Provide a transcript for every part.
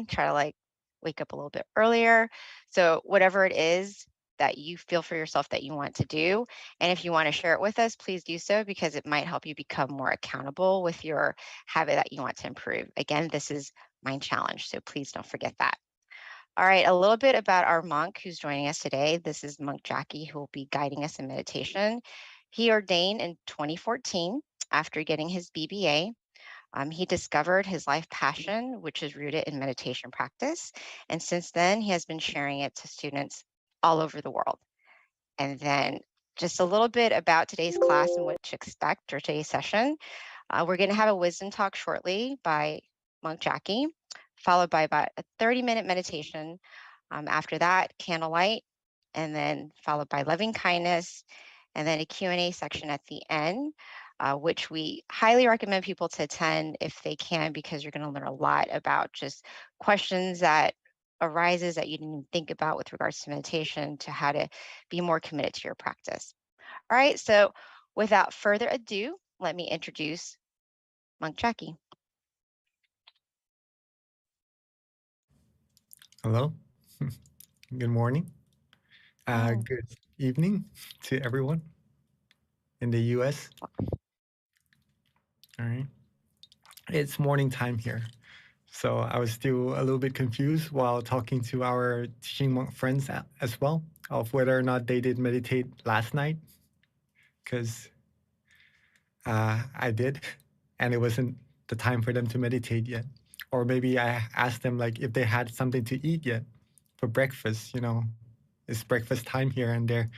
morning, try to like wake up a little bit earlier. So whatever it is that you feel for yourself that you want to do, and if you want to share it with us, please do so because it might help you become more accountable with your habit that you want to improve. Again, this is Mind Challenge, so please don't forget that. All right, a little bit about our monk who's joining us today. This is Monk Jackie, who will be guiding us in meditation. He ordained in 2014 after getting his BBA. He discovered his life passion, which is rooted in meditation practice. And since then, he has been sharing it to students all over the world. And then just a little bit about today's class and what to expect or today's session. We're going to have a wisdom talk shortly by Monk Jackie, followed by about a 30-minute meditation. After that, candlelight, and then followed by loving kindness, and then a Q&A section at the end, which we highly recommend people to attend if they can, because you're going to learn a lot about just questions that arises that you didn't even think about with regards to meditation to how to be more committed to your practice. All right, so without further ado, let me introduce Monk Jackie. Hello. Good morning. Oh, Good evening to everyone in the US. All right. It's morning time here. So I was still a little bit confused while talking to our teaching monk friends as well of whether or not they did meditate last night because I did and it wasn't the time for them to meditate yet. Or maybe I asked them like if they had something to eat yet for breakfast. It's breakfast time here and they're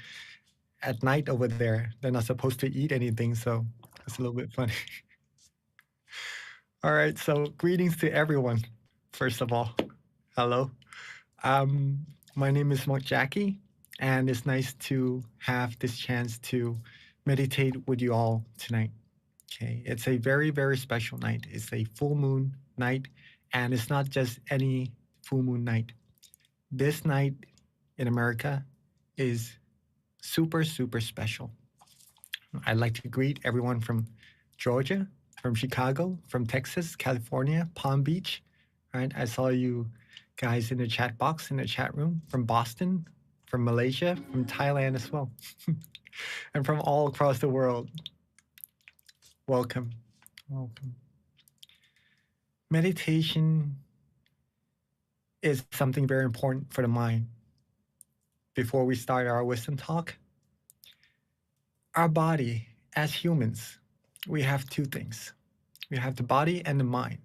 at night over there. They're not supposed to eat anything, so it's a little bit funny. All right, so greetings to everyone. First of all, hello. My name is Mark Jackie, and it's nice to have this chance to meditate with you all tonight. Okay, it's a very, very special night. It's a full moon night, and it's not just any full moon night. This night in America is super, super special. I'd like to greet everyone from Georgia, from Chicago, from Texas, California, Palm Beach. Right? I saw you guys in the chat box, in the chat room, from Boston, from Malaysia, from Thailand as well, and from all across the world. Welcome. Welcome. Meditation is something very important for the mind. Before we start our wisdom talk, our body, as humans, we have two things. We have the body and the mind.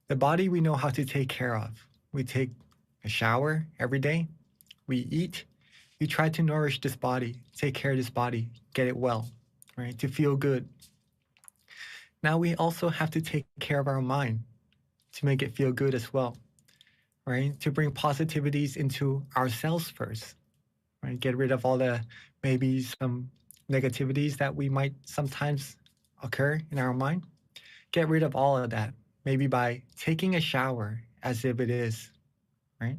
The body we know how to take care of. We take a shower every day. We eat. We try to nourish this body, take care of this body, get it well, right? To feel good. Now we also have to take care of our mind to make it feel good as well, right? To bring positivities into ourselves first, right? Get rid of all the maybe some negativities that we might sometimes occur in our mind. Get rid of all of that, maybe by taking a shower as if it is, right?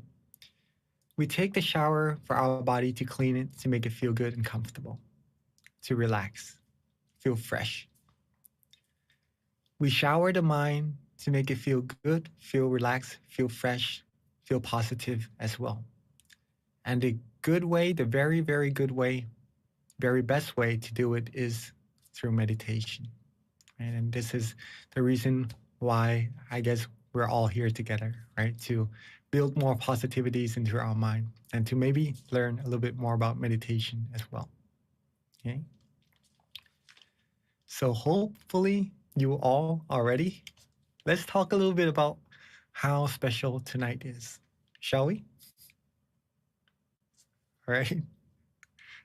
We take the shower for our body to clean it, to make it feel good and comfortable, to relax, feel fresh. We shower the mind to make it feel good, feel relaxed, feel fresh, feel positive as well. And the good way, the very, very good way, very best way to do it is through meditation. And this is the reason why I guess we're all here together, right? To build more positivities into our mind and to maybe learn a little bit more about meditation as well. Okay. So hopefully you all are ready. Let's talk a little bit about how special tonight is, shall we? All right.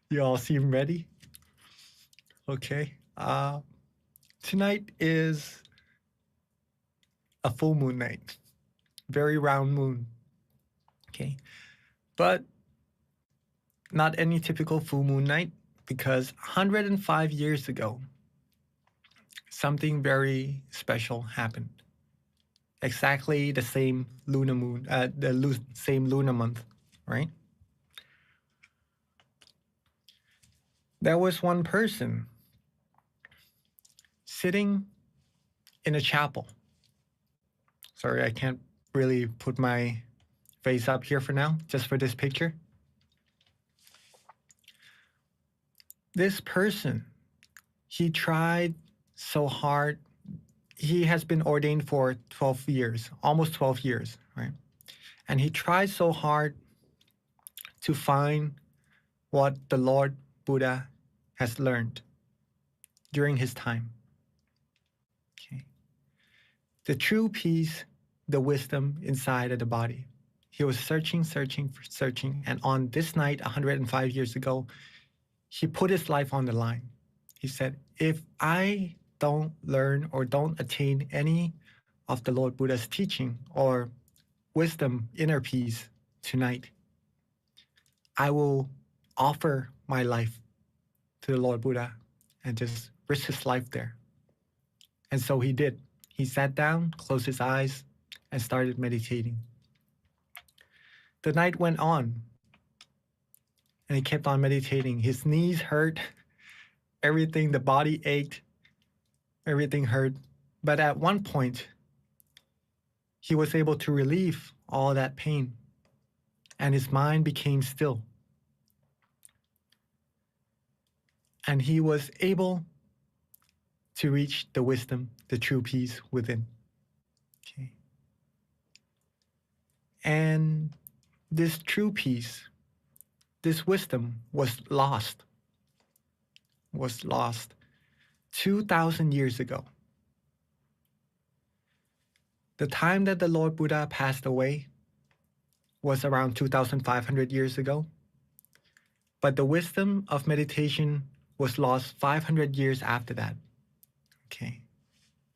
You all seem ready? Okay. Tonight is a full moon night, very round moon. Okay. But not any typical full moon night because 105 years ago, something very special happened. Exactly the same lunar moon, same lunar month, right? There was one person sitting in a chapel. Sorry, I can't really put my face up here for now, just for this picture. This person, he tried so hard. He has been ordained for 12 years, almost 12 years, right? And he tried so hard to find what the Lord Buddha has learned during his time. Okay. The true peace, the wisdom inside of the body. He was searching, searching. And on this night, 105 years ago, he put his life on the line. He said, if I don't learn or don't attain any of the Lord Buddha's teaching or wisdom, inner peace tonight, I will offer my life to the Lord Buddha and just risk his life there. And so he did. He sat down, closed his eyes, and started meditating. The night went on, and he kept on meditating. His knees hurt, everything, the body ached, everything hurt. But at one point, he was able to relieve all that pain, and his mind became still. And he was able to reach the wisdom, the true peace within. Okay. And this true peace, this wisdom was lost 2,000 years ago. The time that the Lord Buddha passed away was around 2,500 years ago. But the wisdom of meditation was lost 500 years after that. Okay.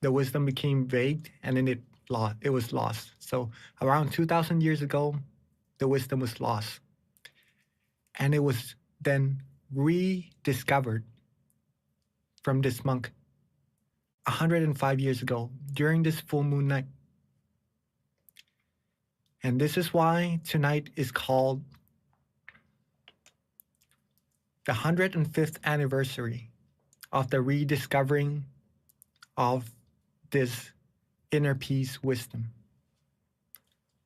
The wisdom became vague and then it was lost. So around 2,000 years ago, the wisdom was lost. And it was then rediscovered from this monk 105 years ago during this full moon night. And this is why tonight is called the 105th anniversary of the rediscovering of this inner peace wisdom.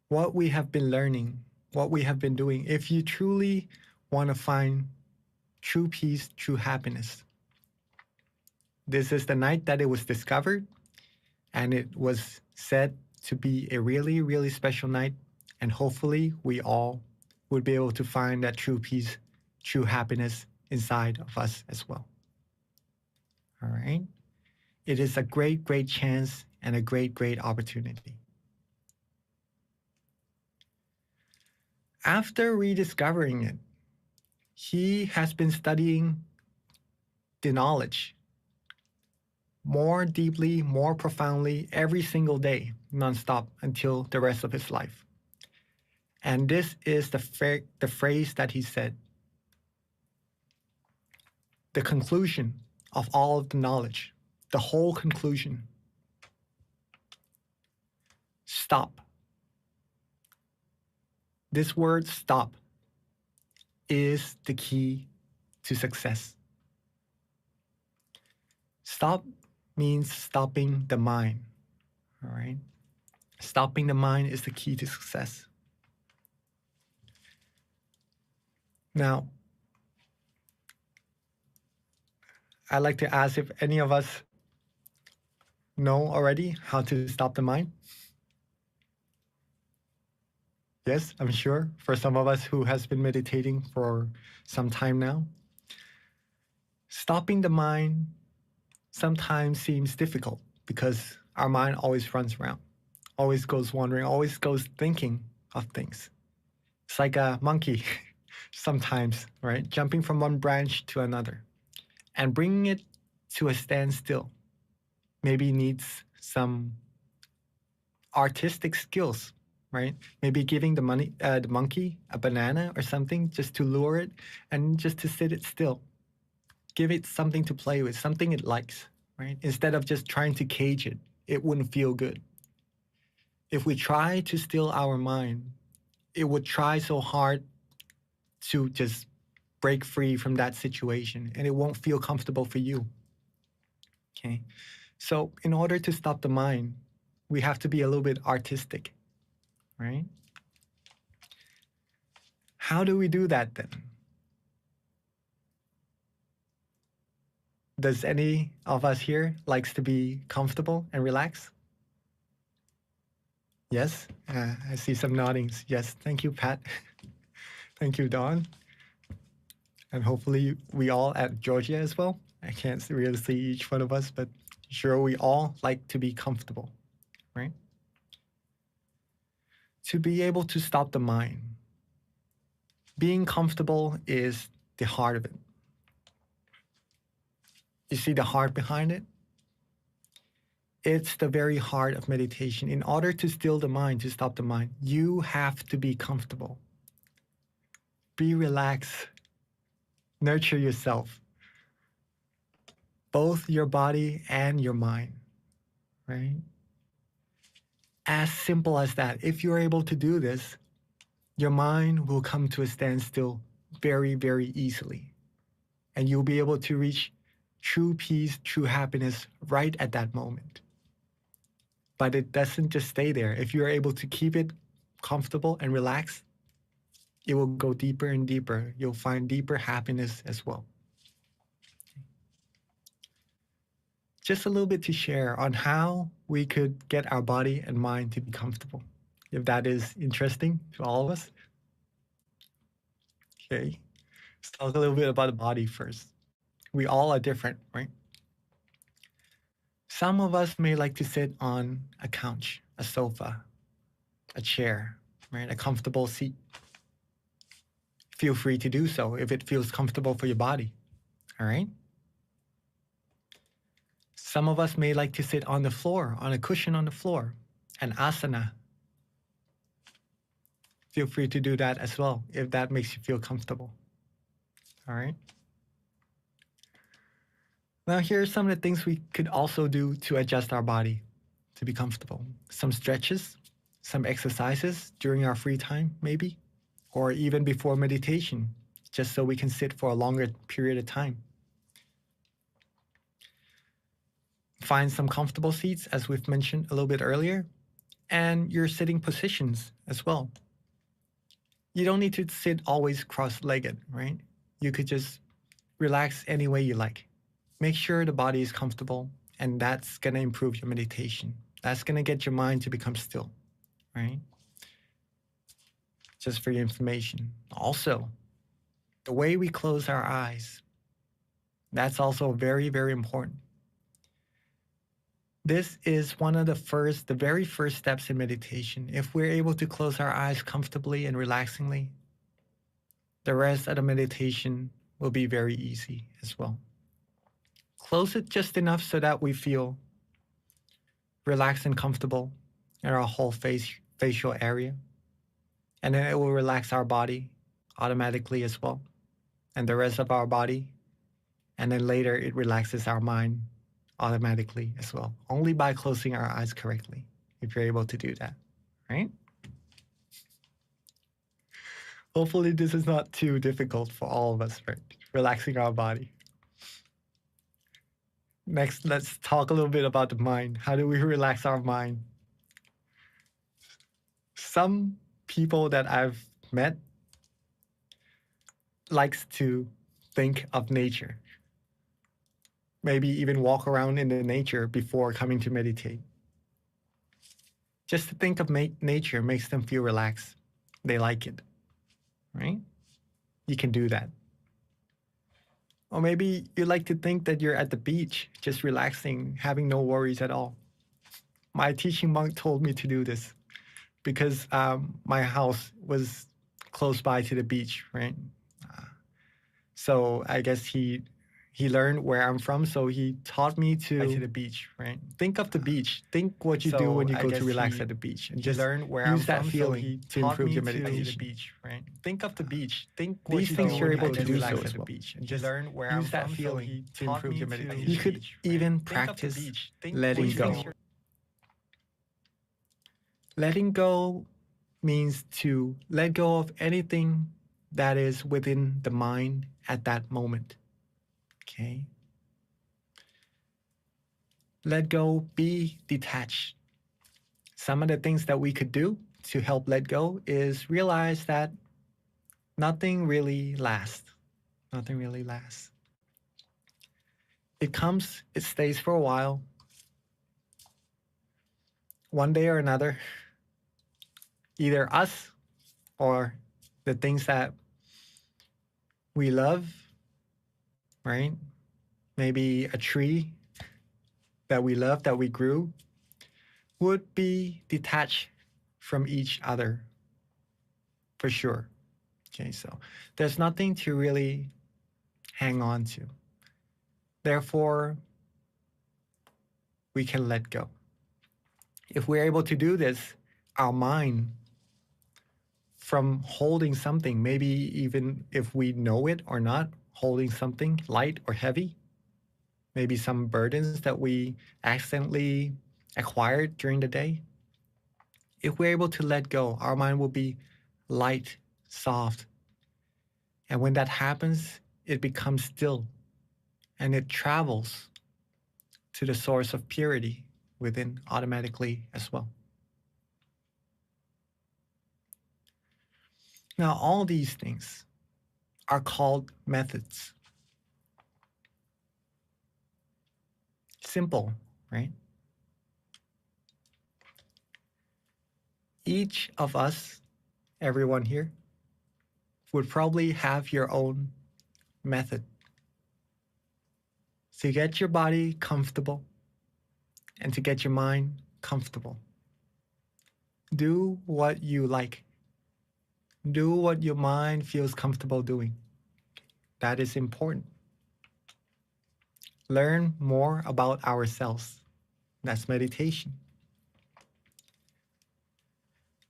What we have been learning, what we have been doing, if you truly want to find true peace, true happiness, this is the night that it was discovered, and it was said to be a really, really special night, and hopefully we all would be able to find that true peace, true happiness inside of us as well. All right? It is a great, great chance and a great, great opportunity. After rediscovering it, he has been studying the knowledge more deeply, more profoundly, every single day, nonstop, until the rest of his life. And this is the phrase that he said. The conclusion of all of the knowledge, the whole conclusion. Stop. This word stop is the key to success. Stop means stopping the mind, all right? Stopping the mind is the key to success. Now, I'd like to ask if any of us know already how to stop the mind. Yes, I'm sure for some of us who has been meditating for some time now. Stopping the mind sometimes seems difficult because our mind always runs around, always goes wandering, always goes thinking of things. It's like a monkey sometimes, right? Jumping from one branch to another and bringing it to a standstill maybe needs some artistic skills, right? Maybe giving the monkey a banana or something just to lure it and just to sit it still. Give it something to play with, something it likes, right? Instead of just trying to cage it, it wouldn't feel good. If we try to still our mind, it would try so hard to just break free from that situation, and it won't feel comfortable for you. Okay? So in order to stop the mind, we have to be a little bit artistic. right? How do we do that then? Does any of us here likes to be comfortable and relaxed? Yes, I see some noddings. Yes, thank you, Pat. Thank you, Dawn. And hopefully we all at Georgia as well. I can't really see each one of us, but sure we all like to be comfortable, right? To be able to stop the mind. Being comfortable is the heart of it. You see the heart behind it? It's the very heart of meditation. In order to still the mind, to stop the mind, you have to be comfortable. Be relaxed. Nurture yourself, both your body and your mind, right? As simple as that. If you're able to do this, your mind will come to a standstill very, very easily. And you'll be able to reach true peace, true happiness right at that moment. But it doesn't just stay there. If you're able to keep it comfortable and relaxed, it will go deeper and deeper. You'll find deeper happiness as well. Just a little bit to share on how we could get our body and mind to be comfortable, if that is interesting to all of us. Okay, let's talk a little bit about the body first. We all are different, right? Some of us may like to sit on a couch, a sofa, a chair, right? A comfortable seat. Feel free to do so if it feels comfortable for your body, all right? Some of us may like to sit on the floor, on a cushion on the floor, an asana. Feel free to do that as well if that makes you feel comfortable. All right. Now, here are some of the things we could also do to adjust our body to be comfortable. Some stretches, some exercises during our free time, maybe, or even before meditation, just so we can sit for a longer period of time. Find some comfortable seats, as we've mentioned a little bit earlier, and your sitting positions as well. You don't need to sit always cross-legged, right? You could just relax any way you like. Make sure the body is comfortable, and that's going to improve your meditation. That's going to get your mind to become still, right? Just for your information. Also, the way we close our eyes, that's also very, very important. This is one of the very first steps in meditation. If we're able to close our eyes comfortably and relaxingly, the rest of the meditation will be very easy as well. Close it just enough so that we feel relaxed and comfortable in our whole facial area. And then it will relax our body automatically as well, and the rest of our body. And then later it relaxes our mind automatically as well, only by closing our eyes correctly, if you're able to do that, right? Hopefully this is not too difficult for all of us, right? Relaxing our body. Next, let's talk a little bit about the mind. How do we relax our mind? Some people that I've met likes to think of nature. Maybe even walk around in the nature before coming to meditate. Just to think of nature makes them feel relaxed. They like it, right? You can do that. Or maybe you like to think that you're at the beach, just relaxing, having no worries at all. My teaching monk told me to do this because my house was close by to the beach, right? So I guess he learned where I'm from, so he taught me to the beach, right? Think of the beach. Think what you do when you go to relax at the beach, and just learn where use that feeling to improve your meditation. The beach, right? Think of the beach. Think what these things you're able to do so at the beach, and just learn where use that feeling to improve your meditation. You could even practice letting go. Letting go means to let go of anything that is within the mind at that moment. Okay? Let go, be detached. Some of the things that we could do to help let go is realize that nothing really lasts. Nothing really lasts. It comes, it stays for a while. One day or another, either us or the things that we love, right? Maybe a tree that we love, that we grew, would be detached from each other for sure. Okay, so there's nothing to really hang on to. Therefore, we can let go. If we're able to do this, our mind from holding something, maybe even if we know it or not, holding something light or heavy, maybe some burdens that we accidentally acquired during the day. If we're able to let go, our mind will be light, soft. And when that happens, it becomes still and it travels to the source of purity within automatically as well. Now, all these things are called methods. Simple, right? Each of us, everyone here, would probably have your own method to get your body comfortable and to get your mind comfortable. Do what you like. Do what your mind feels comfortable doing. That is important. Learn more about ourselves. That's meditation.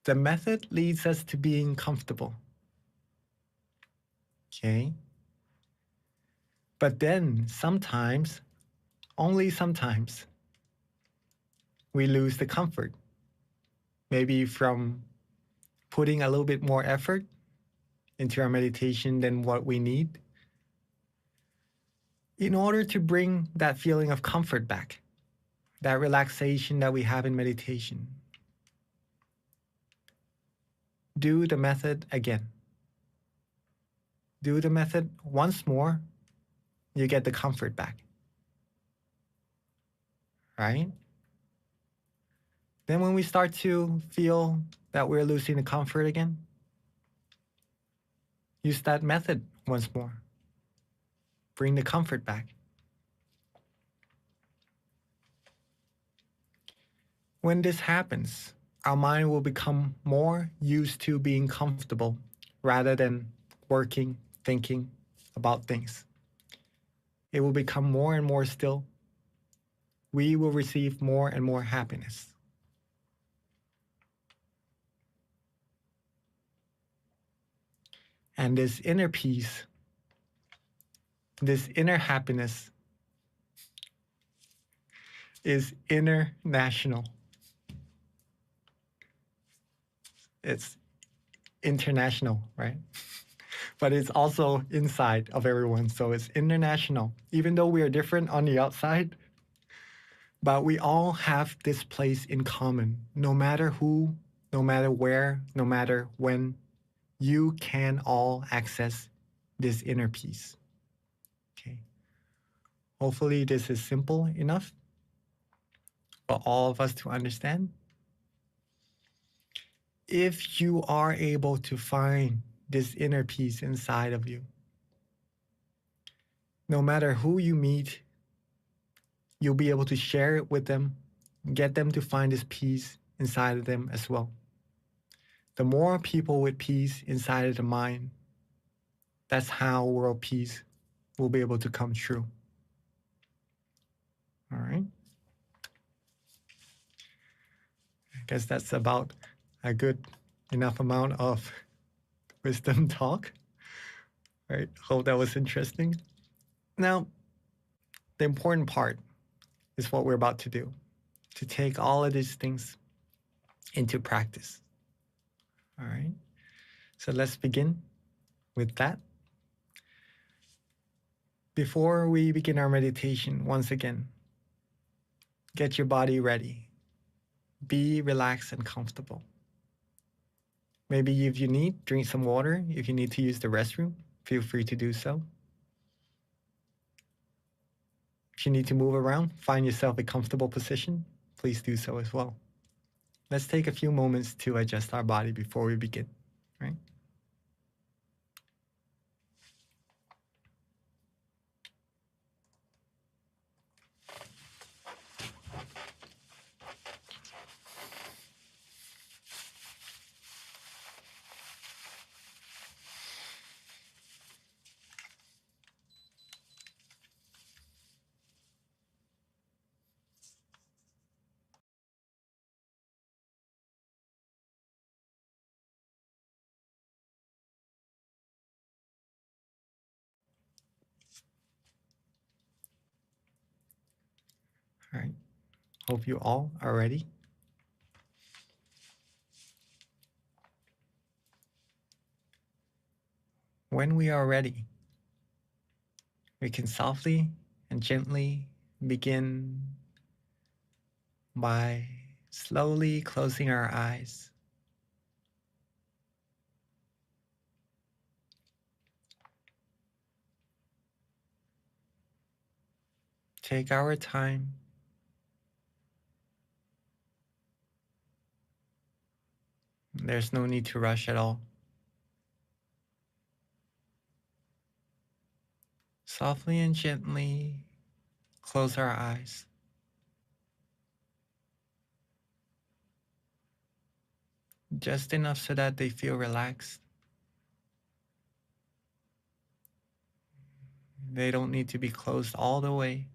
The method leads us to being comfortable. Okay? But then sometimes, only sometimes, we lose the comfort. Maybe from putting a little bit more effort into our meditation than what we need in order to bring that feeling of comfort back, that relaxation that we have in meditation. Do the method again. Do the method once more, you get the comfort back. Right? Then when we start to feel that we're losing the comfort again, use that method once more. Bring the comfort back. When this happens, our mind will become more used to being comfortable rather than working, thinking about things. It will become more and more still. We will receive more and more happiness. And this inner peace, this inner happiness is international. It's international, right? But it's also inside of everyone. So it's international. Even though we are different on the outside, but we all have this place in common. No matter who, no matter where, no matter when, you can all access this inner peace. Okay. Hopefully this is simple enough for all of us to understand. If you are able to find this inner peace inside of you, no matter who you meet, you'll be able to share it with them, get them to find this peace inside of them as well. The more people with peace inside of the mind, that's how world peace will be able to come true. All right. I guess that's about a good enough amount of wisdom talk. Right. Hope that was interesting. Now, the important part is what we're about to do, to take all of these things into practice. All right. So let's begin with that. Before we begin our meditation, once again, get your body ready. Be relaxed and comfortable. Maybe if you need, drink some water. If you need to use the restroom, feel free to do so. If you need to move around, find yourself a comfortable position, please do so as well. Let's take a few moments to adjust our body before we begin, right? All right. Hope you all are ready. When we are ready, we can softly and gently begin by slowly closing our eyes. Take our time. There's no need to rush at all. Softly and gently close our eyes. Just enough so that they feel relaxed. They don't need to be closed all the way.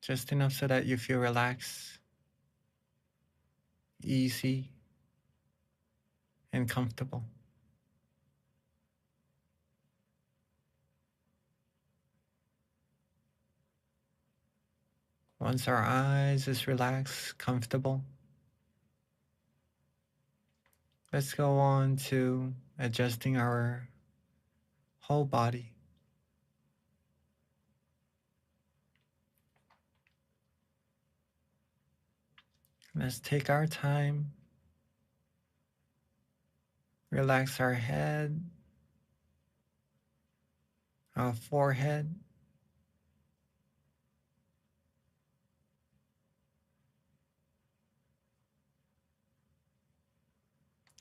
Just enough so that you feel relaxed, easy, and comfortable. Once our eyes is relaxed, comfortable, let's go on to adjusting our whole body. Let's take our time, relax our head, our forehead,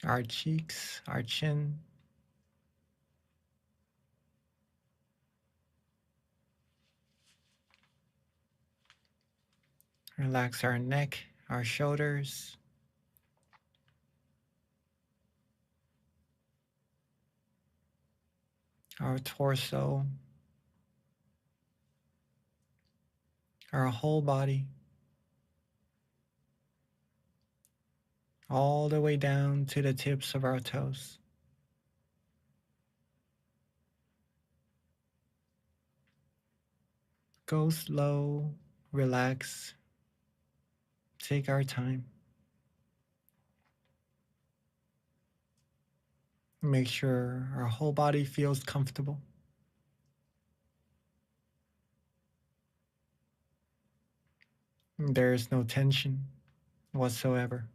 our cheeks, our chin. Relax our neck, our shoulders, our torso, our whole body, all the way down to the tips of our toes. Go slow, relax, take our time. Make sure our whole body feels comfortable. There is no tension whatsoever.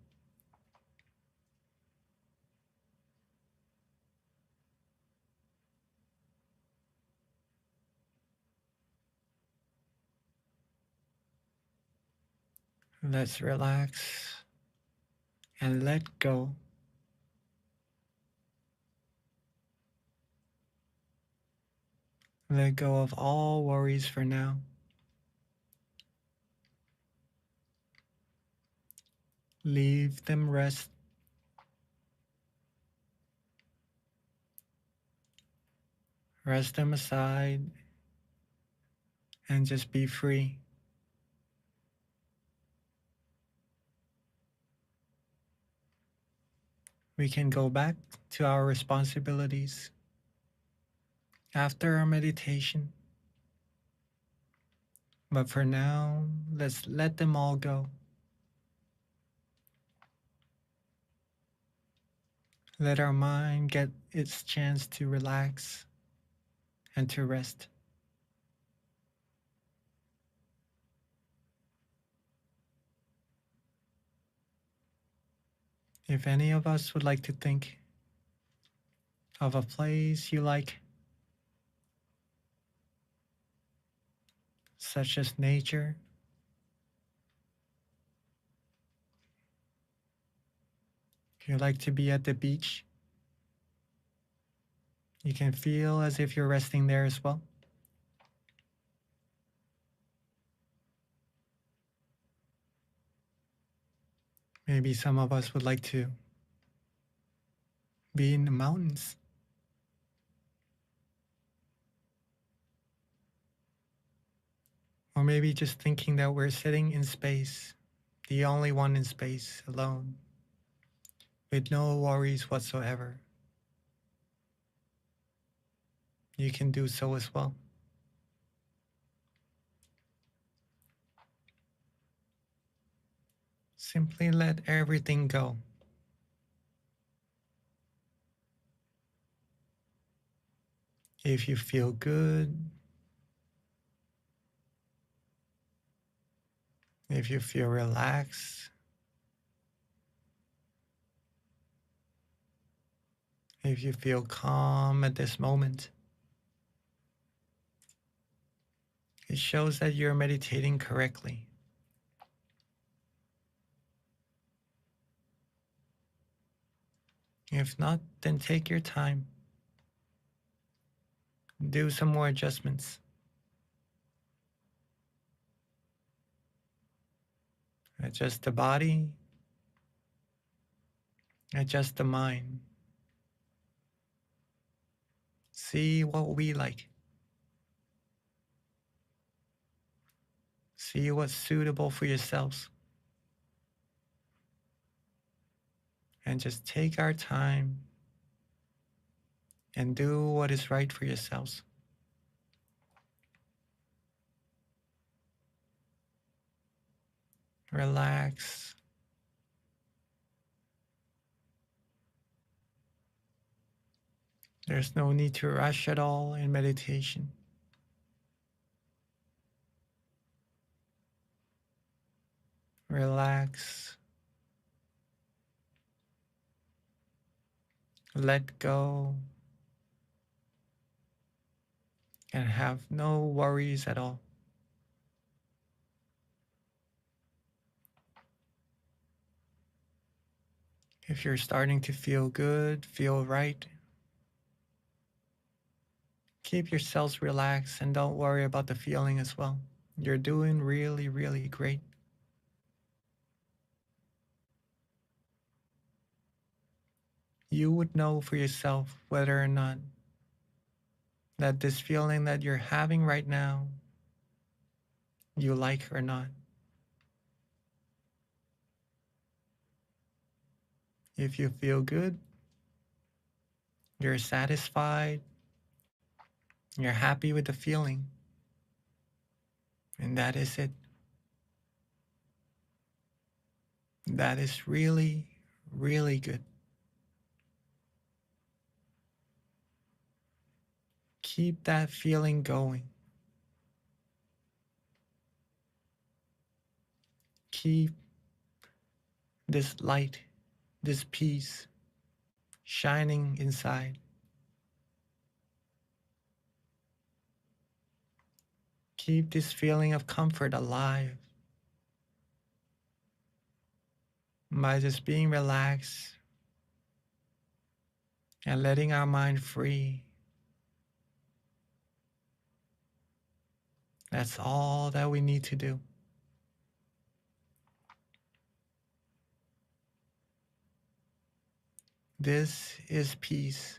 Let's relax and let go. Let go of all worries for now. Leave them rest. Rest them aside and just be free. We can go back to our responsibilities after our meditation. But for now, let's let them all go. Let our mind get its chance to relax and to rest. If any of us would like to think of a place you like, such as nature, if you like to be at the beach, you can feel as if you're resting there as well. Maybe some of us would like to be in the mountains, or maybe just thinking that we're sitting in space, the only one in space, alone, with no worries whatsoever. You can do so as well. Simply let everything go. If you feel good, if you feel relaxed, if you feel calm at this moment, it shows that you're meditating correctly. If not, then take your time. Do some more adjustments. Adjust the body, adjust the mind. See what we like. See what's suitable for yourselves. And just take our time and do what is right for yourselves. Relax. There's no need to rush at all in meditation. Relax. Let go. And have no worries at all. If you're starting to feel good, feel right, keep yourselves relaxed and don't worry about the feeling as well. You're doing really, really great. You would know for yourself whether or not that this feeling that you're having right now, you like or not. If you feel good, you're satisfied, you're happy with the feeling, and that is it. That is really, really good. Keep that feeling going. Keep this light, this peace shining inside. Keep this feeling of comfort alive by just being relaxed and letting our mind free. That's all that we need to do. This is peace.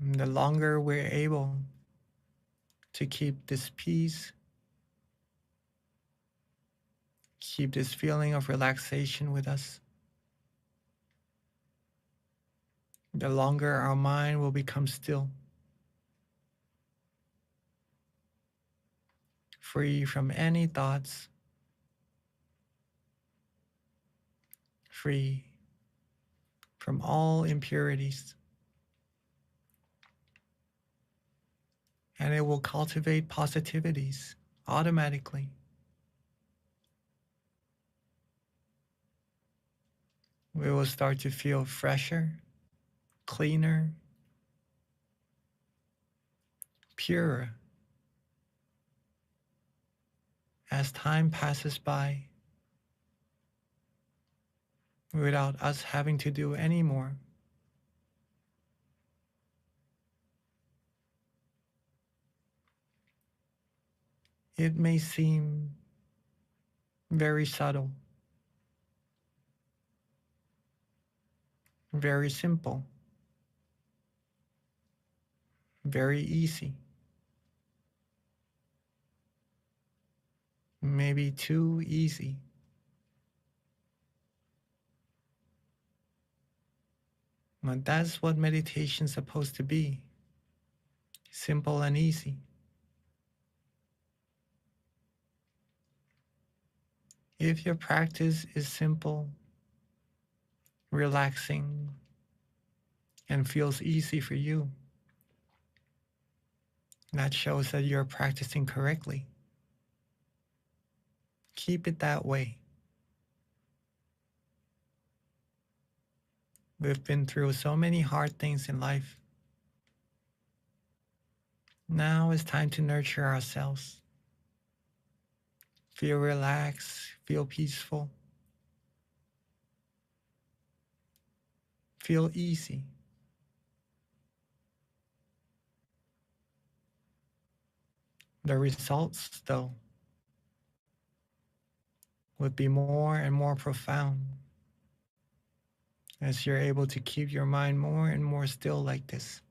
And the longer we're able to keep this peace, keep this feeling of relaxation with us, the longer our mind will become still, free from any thoughts, free from all impurities. And it will cultivate positivities automatically. we will start to feel fresher, cleaner, purer as time passes by without us having to do any more. It may seem very subtle, very simple, very easy, maybe too easy. But that's what meditation's supposed to be, simple and easy. If your practice is simple, relaxing, and feels easy for you, that shows that you're practicing correctly. Keep it that way. We've been through so many hard things in life. Now it's time to nurture ourselves. Feel relaxed, feel peaceful, feel easy. The results, though, would be more and more profound as you're able to keep your mind more and more still like this.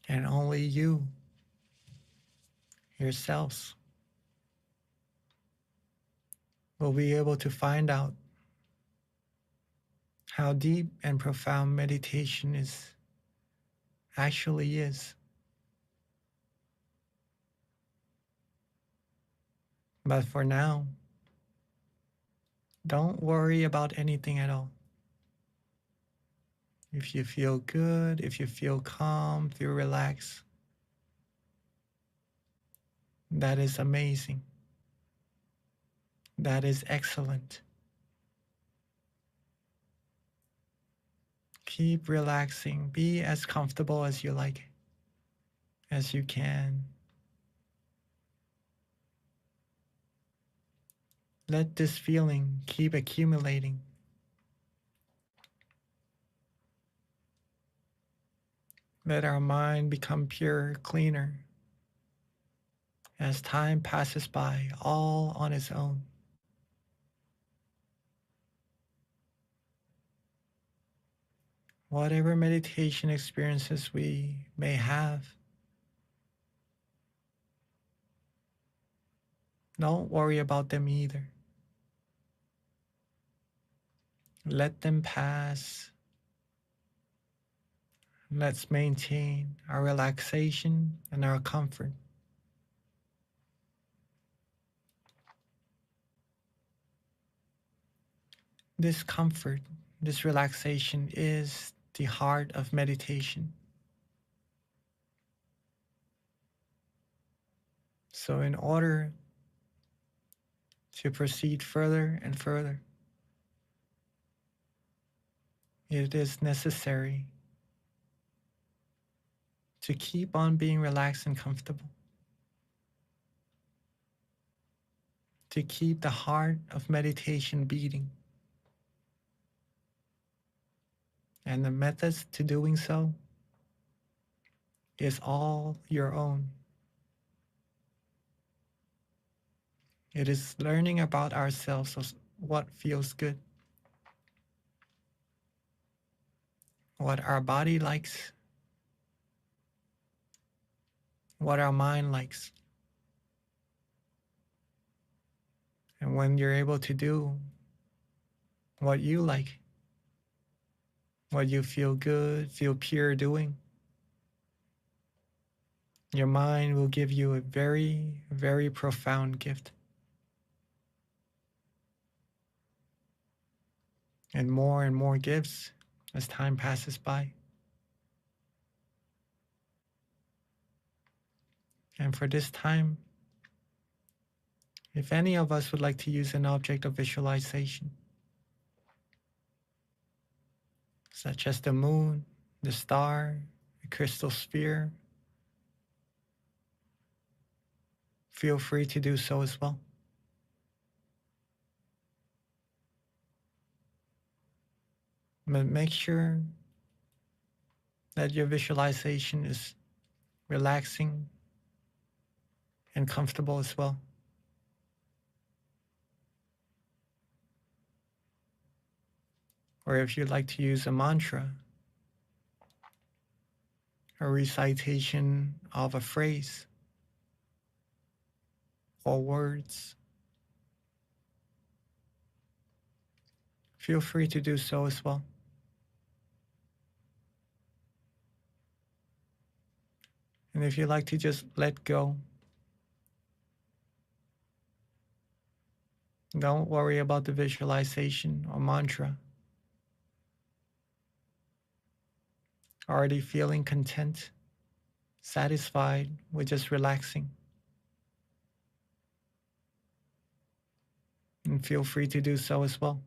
And only you, yourselves, will be able to find out how deep and profound meditation actually is. But for now, don't worry about anything at all. If you feel good, if you feel calm, feel relaxed, that is amazing. That is excellent. Keep relaxing. Be as comfortable as you like, as you can. Let this feeling keep accumulating. Let our mind become pure, cleaner, as time passes by, all on its own. Whatever meditation experiences we may have, don't worry about them either. Let them pass. Let's maintain our relaxation and our comfort. This comfort, this relaxation is the heart of meditation. So in order to proceed further and further, it is necessary to keep on being relaxed and comfortable, to keep the heart of meditation beating. And the methods to doing so is all your own. It is learning about ourselves, what feels good, what our body likes, what our mind likes. And when you're able to do what you like, what you feel good, feel pure doing, your mind will give you a very, very profound gift. And more gifts as time passes by. And for this time, If any of us would like to use an object of visualization, such as the moon, the star, a crystal sphere, feel free to do so as well. But make sure that your visualization is relaxing and comfortable as well. Or if you'd like to use a mantra, a recitation of a phrase or words, feel free to do so as well. And if you'd like to just let go, don't worry about the visualization or mantra. Already feeling content, satisfied with just relaxing. And feel free to do so as well.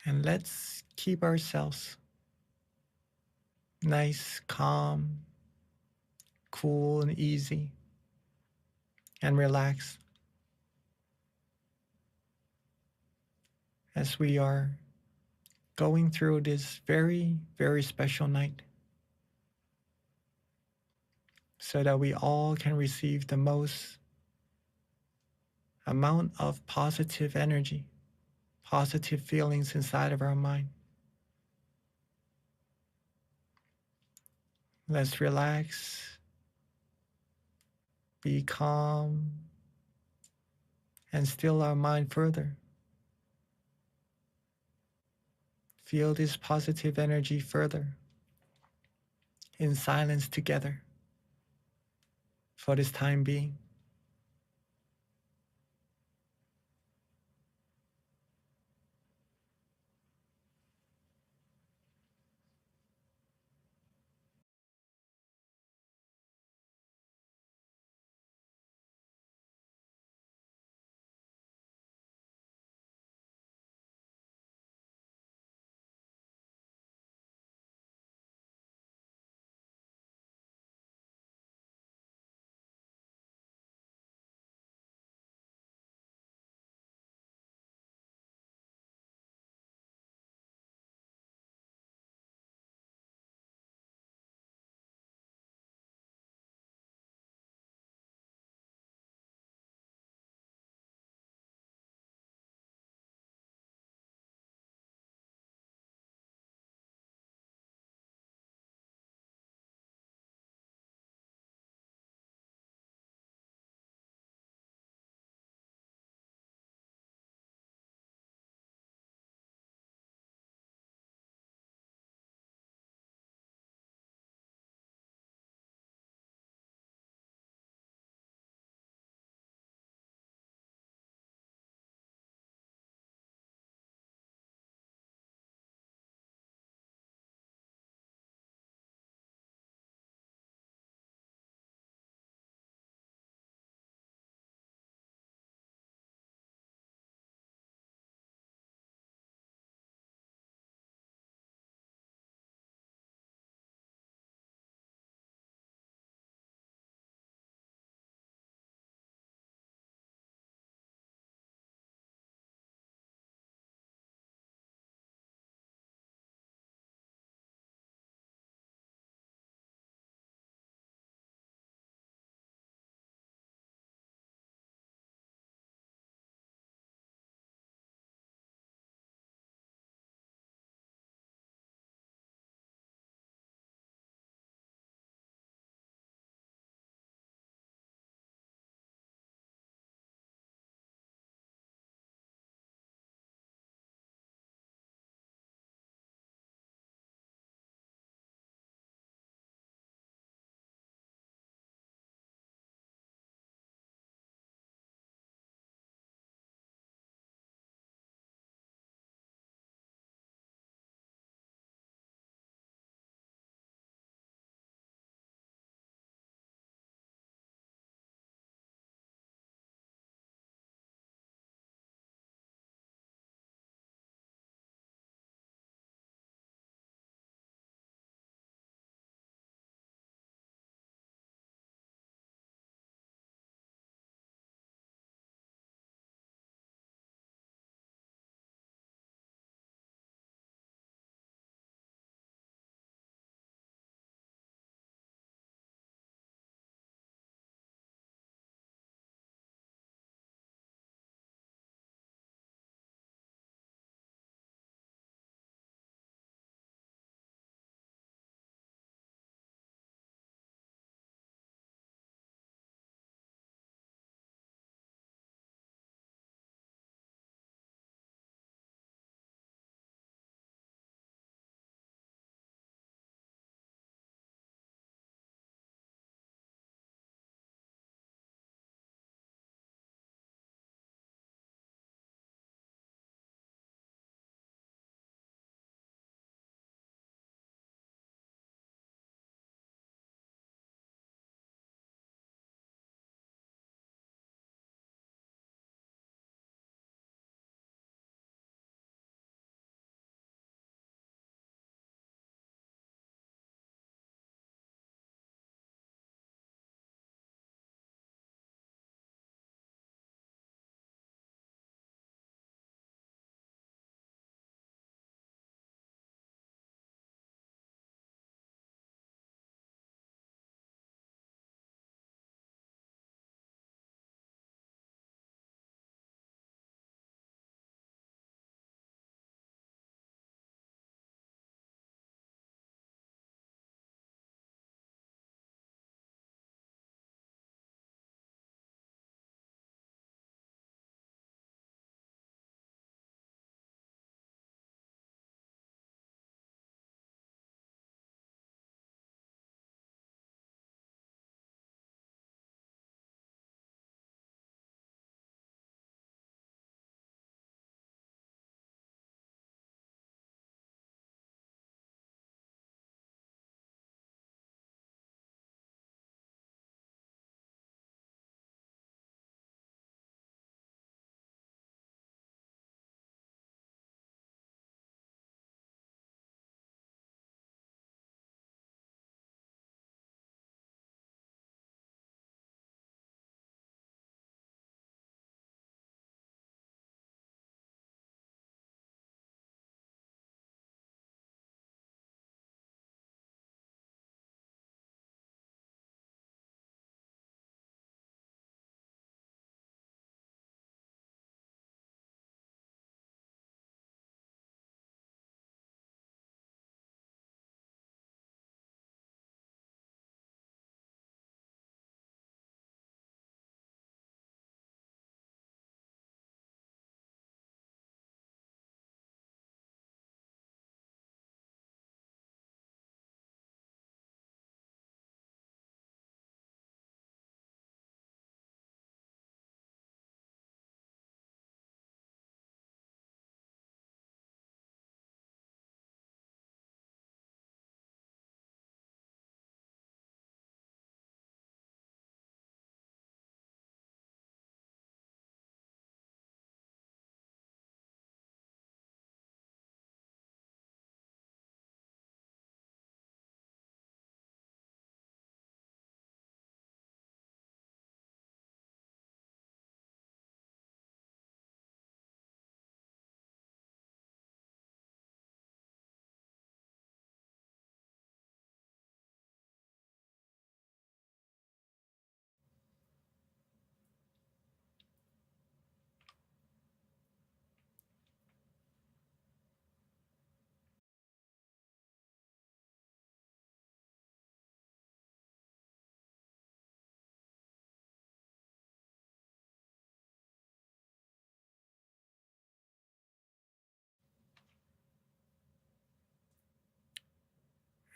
And let's keep ourselves nice, calm, cool, and easy, and relaxed as we are going through this very, very special night so that we all can receive the most amount of positive energy, positive feelings inside of our mind. Let's relax, be calm, and still our mind further. Feel this positive energy further in silence together for this time being.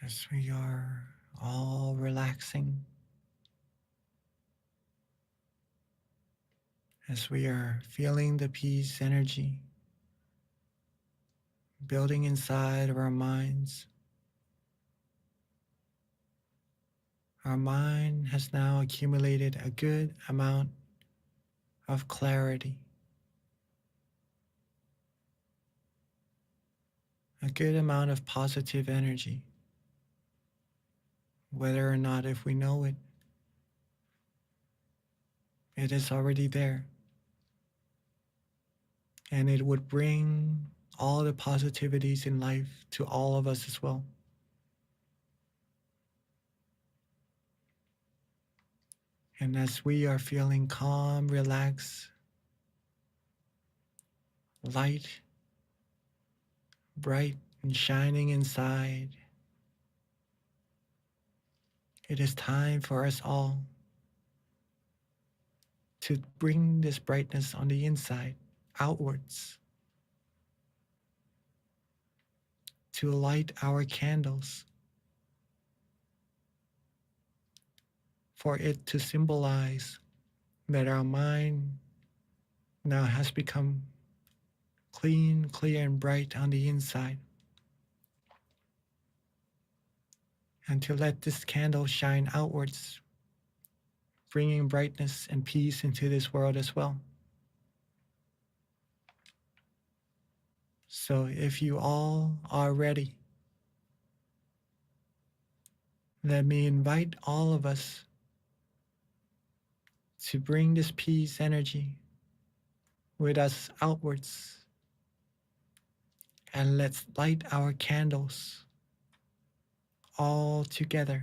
as we are all relaxing, as we are feeling the peace energy building inside of our minds. Our mind has now accumulated a good amount of clarity, a good amount of positive energy, whether or not if we know it, it is already there. And it would bring all the positivities in life to all of us as well. And as we are feeling calm, relaxed, light, bright, and shining inside, it is time for us all to bring this brightness on the inside outwards, to light our candles, for it to symbolize that our mind now has become clean, clear, and bright on the inside, and to let this candle shine outwards, bringing brightness and peace into this world as well. So if you all are ready, let me invite all of us to bring this peace energy with us outwards, and let's light our candles all together.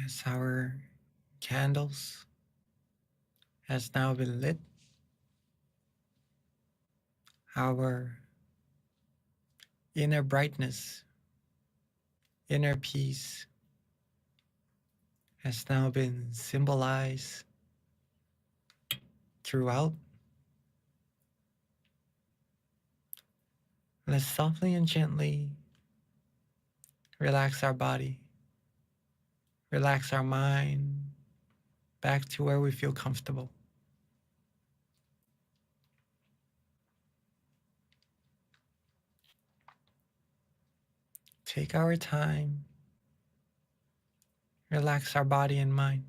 as our candles has now been lit, our inner brightness, inner peace has now been symbolized throughout. Let's softly and gently relax our body, relax our mind back to where we feel comfortable. Take our time, relax our body and mind.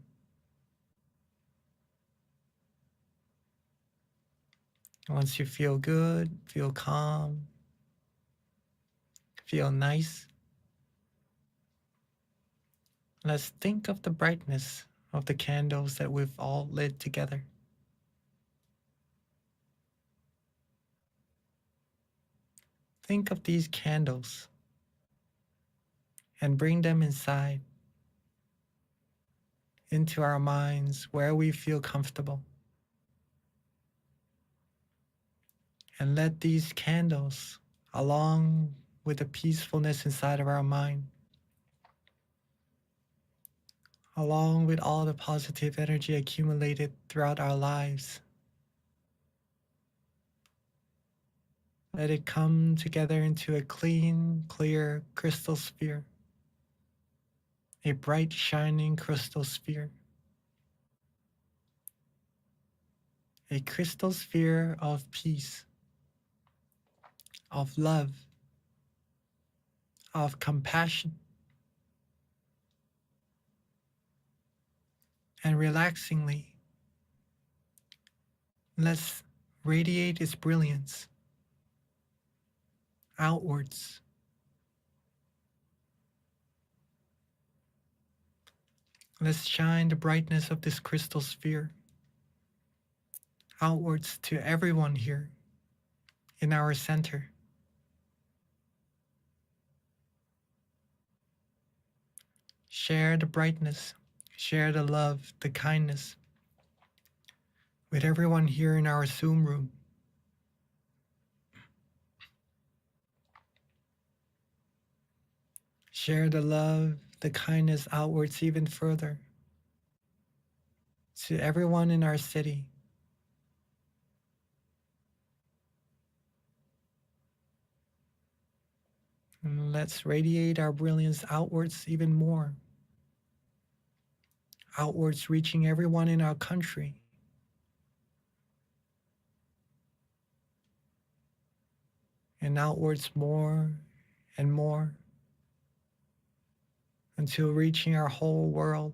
Once you feel good, feel calm, feel nice, let's think of the brightness of the candles that we've all lit together. Think of these candles and bring them inside into our minds where we feel comfortable. And let these candles, along with the peacefulness inside of our mind, along with all the positive energy accumulated throughout our lives, let it come together into a clean, clear crystal sphere, a bright, shining crystal sphere, a crystal sphere of peace, of love, of compassion, and relaxingly, let's radiate its brilliance outwards. Let's shine the brightness of this crystal sphere outwards to everyone here in our center. Share the brightness, share the love, the kindness with everyone here in our Zoom room. Share the love, the kindness outwards even further to everyone in our city. And let's radiate our brilliance outwards even more, outwards reaching everyone in our country. And outwards more and more until reaching our whole world.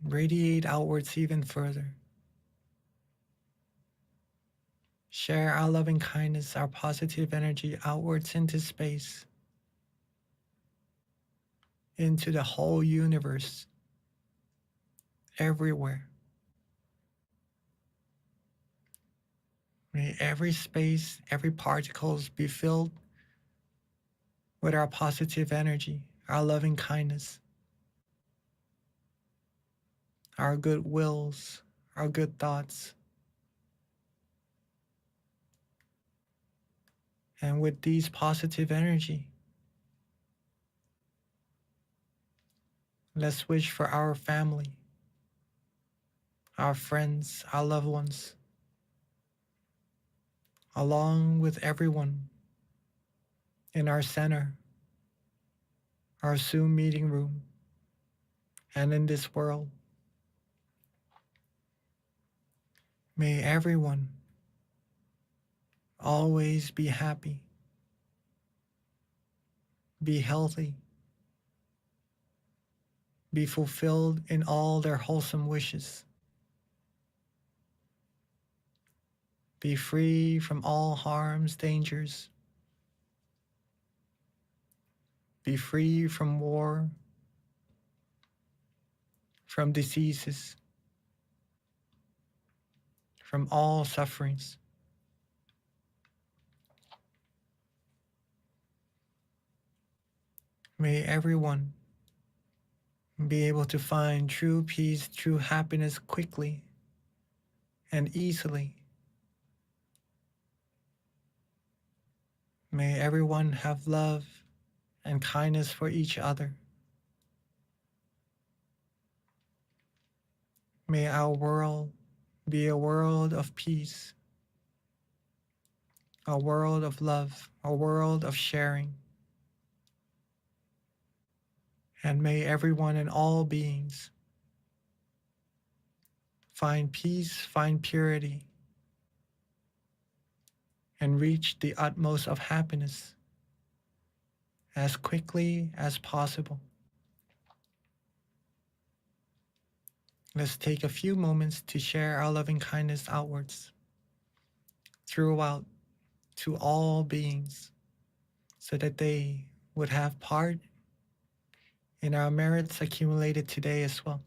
Radiate outwards even further. Share our loving kindness, our positive energy outwards into space, into the whole universe, everywhere. May every space, every particles be filled with our positive energy, our loving kindness, our good wills, our good thoughts. And with these positive energy, let's wish for our family, our friends, our loved ones, along with everyone in our center, our Zoom meeting room, and in this world. May everyone always be happy, be healthy, be fulfilled in all their wholesome wishes, be free from all harms, dangers, be free from war, from diseases, from all sufferings. May everyone be able to find true peace, true happiness quickly and easily. May everyone have love and kindness for each other. May our world be a world of peace, a world of love, a world of sharing. And may everyone and all beings find peace, find purity, and reach the utmost of happiness as quickly as possible. Let's take a few moments to share our loving kindness outwards, throughout to all beings, so that they would have part in our merits accumulated today as well.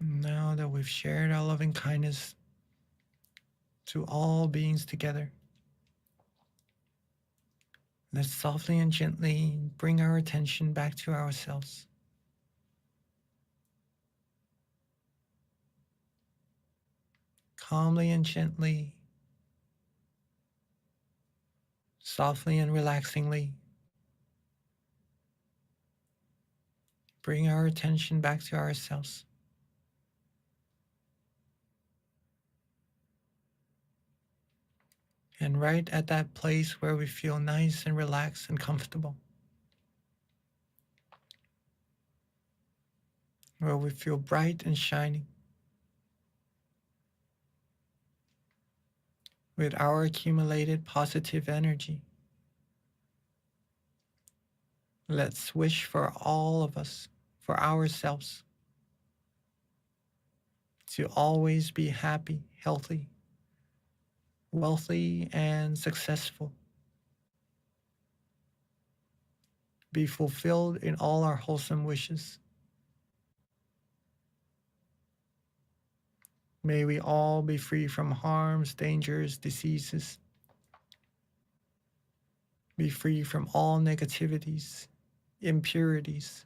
Now that we've shared our loving kindness to all beings together, let's softly and gently bring our attention back to ourselves. Calmly and gently, softly and relaxingly, bring our attention back to ourselves. And right at that place where we feel nice and relaxed and comfortable, where we feel bright and shining, with our accumulated positive energy, let's wish for all of us, for ourselves, to always be happy, healthy, wealthy, and successful. Be fulfilled in all our wholesome wishes. May we all be free from harms, dangers, diseases. Be free from all negativities, impurities.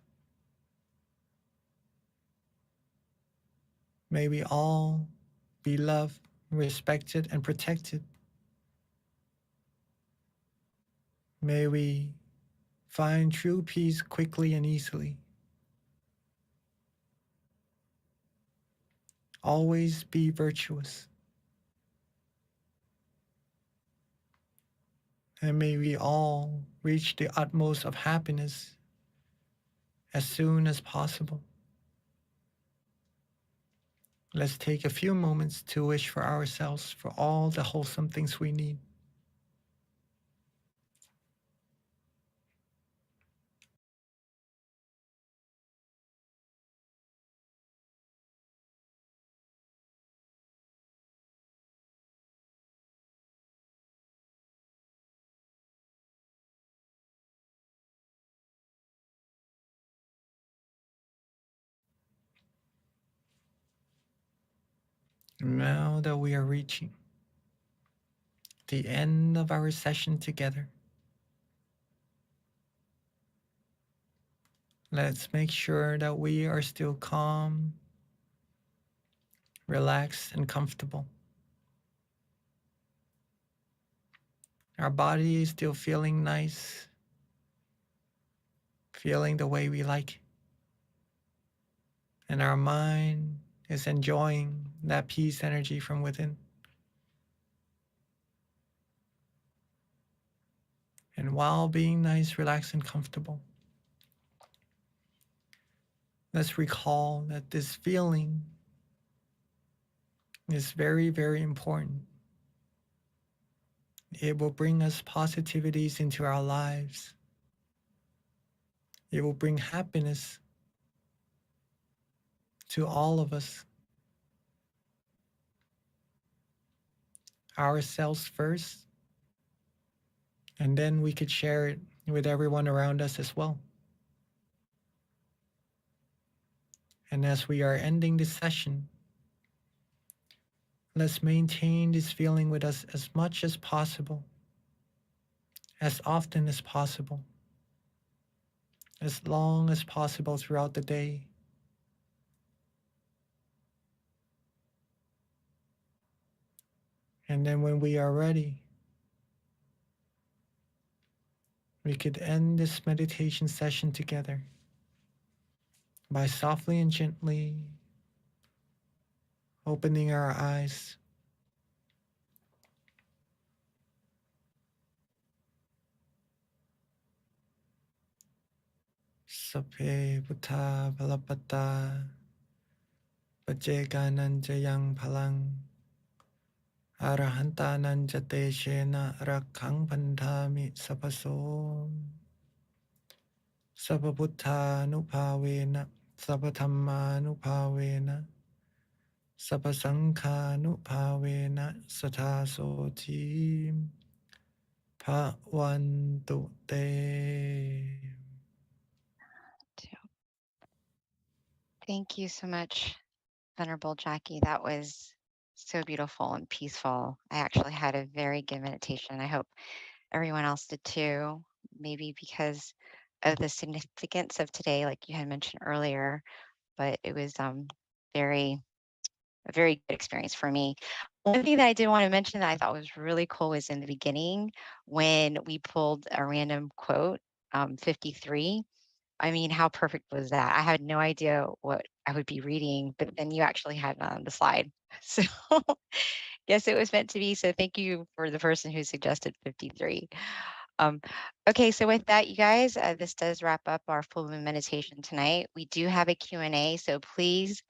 May we all be loved, respected, and protected. May we find true peace quickly and easily. Always be virtuous. And may we all reach the utmost of happiness as soon as possible. Let's take a few moments to wish for ourselves for all the wholesome things we need. Now that we are reaching the end of our session together, let's make sure that we are still calm, relaxed, and comfortable. Our body is still feeling nice, feeling the way we like. And our mind is enjoying that peace energy from within. And while being nice, relaxed, and comfortable, let's recall that this feeling is very, very important. It will bring us positivities into our lives. It will bring happiness to all of us. Ourselves first, and then we could share it with everyone around us as well. And as we are ending this session, let's maintain this feeling with us as much as possible, as often as possible, as long as possible throughout the day. And then when we are ready, we could end this meditation session together by softly and gently opening our eyes. Sape Buddha Valapata Pajegananjayang Palang Arahantananjate Shena Rakhang Pandami Sapaso Sapabuddhanupavena Sapatammanupavena Sapasankhanupavena Satasoti Pavantu Te. Thank you so much, Venerable Jackie. That was so beautiful and peaceful. I actually had a very good meditation. I hope everyone else did too. Maybe because of the significance of today, like you had mentioned earlier, but it was very a very good experience for me. One thing that I did want to mention that I thought was really cool was in the beginning when we pulled a random quote, 53. I mean, how perfect was that? I had no idea what I would be reading, but then you actually had it on the slide. So guess it was meant to be. So thank you for the person who suggested 53. Um, okay, so with that, you guys, this does wrap up our full moon meditation tonight. We do have a Q&A, so please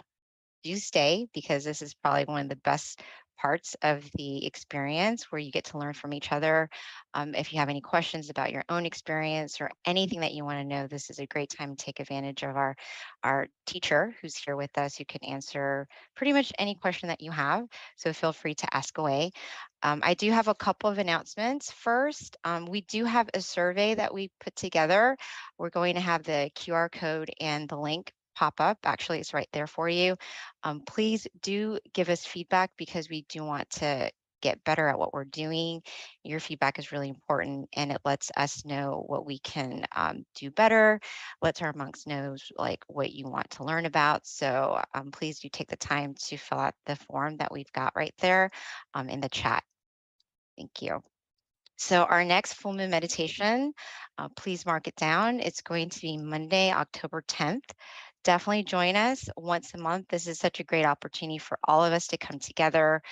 do stay because this is probably one of the best parts of the experience where you get to learn from each other. If you have any questions about your own experience or anything that you want to know, this is a great time to take advantage of our teacher who's here with us who can answer pretty much any question that you have. So feel free to ask away. I do have a couple of announcements. First, we do have a survey that we put together. We're going to have the QR code and the link pop up. Actually, it's right there for you. Please do give us feedback because we do want to get better at what we're doing. Your feedback is really important and it lets us know what we can do better, lets our monks know like what you want to learn about. So please do take the time to fill out the form that we've got right there in the chat. Thank you. So our next full moon meditation, please mark it down. It's going to be Monday, October 10th. Definitely join us once a month. This is such a great opportunity for all of us to come together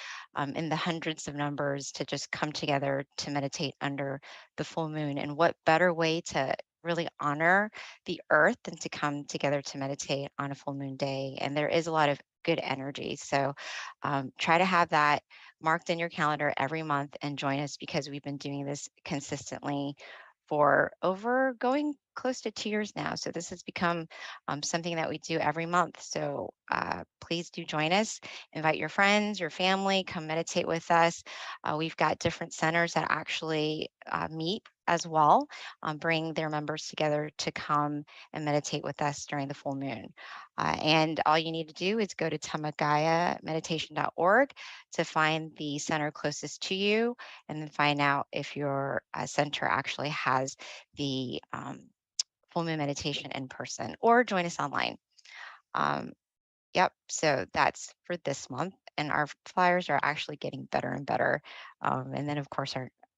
in the hundreds of numbers to just come together to meditate under the full moon. And what better way to really honor the earth than to come together to meditate on a full moon day. And there is a lot of good energy. So try to have that marked in your calendar every month and join us because we've been doing this consistently for over going close to 2 years now. So this has become something that we do every month. So please do join us. Invite your friends, your family, come meditate with us. We've got different centers that actually meet as well, bring their members together to come and meditate with us during the full moon. And all you need to do is go to tamagayameditation.org to find the center closest to you and then find out if your center actually has the full moon meditation in person or join us online. Um, yep, so that's for this month. And our flyers are actually getting better and better. And then, of course,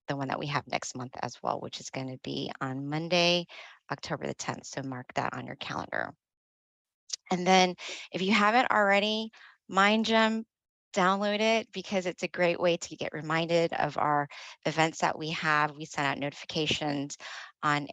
the one that we have next month as well, which is going to be on Monday, October the 10th. So mark that on your calendar. And then if you haven't already, Mind Gem, download it because it's a great way to get reminded of our events that we have. We send out notifications on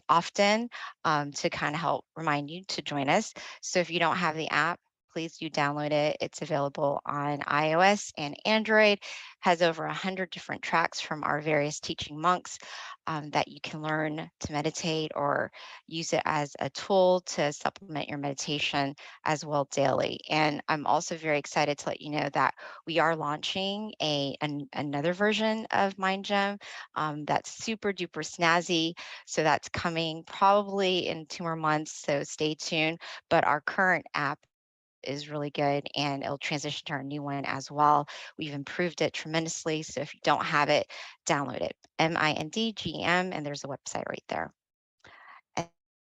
often to kind of help remind you to join us. So if you don't have the app, please do download it. It's available on iOS and Android, has over 100 different tracks from our various teaching monks that you can learn to meditate or use it as a tool to supplement your meditation as well daily. And I'm also very excited to let you know that we are launching another version of Mind Gem that's super duper snazzy. So that's coming probably in 2 more months. So stay tuned. But our current app is really good and it'll transition to our new one as well. We've improved it tremendously. So if you don't have it, download it. MINDGM, and there's a website right there. And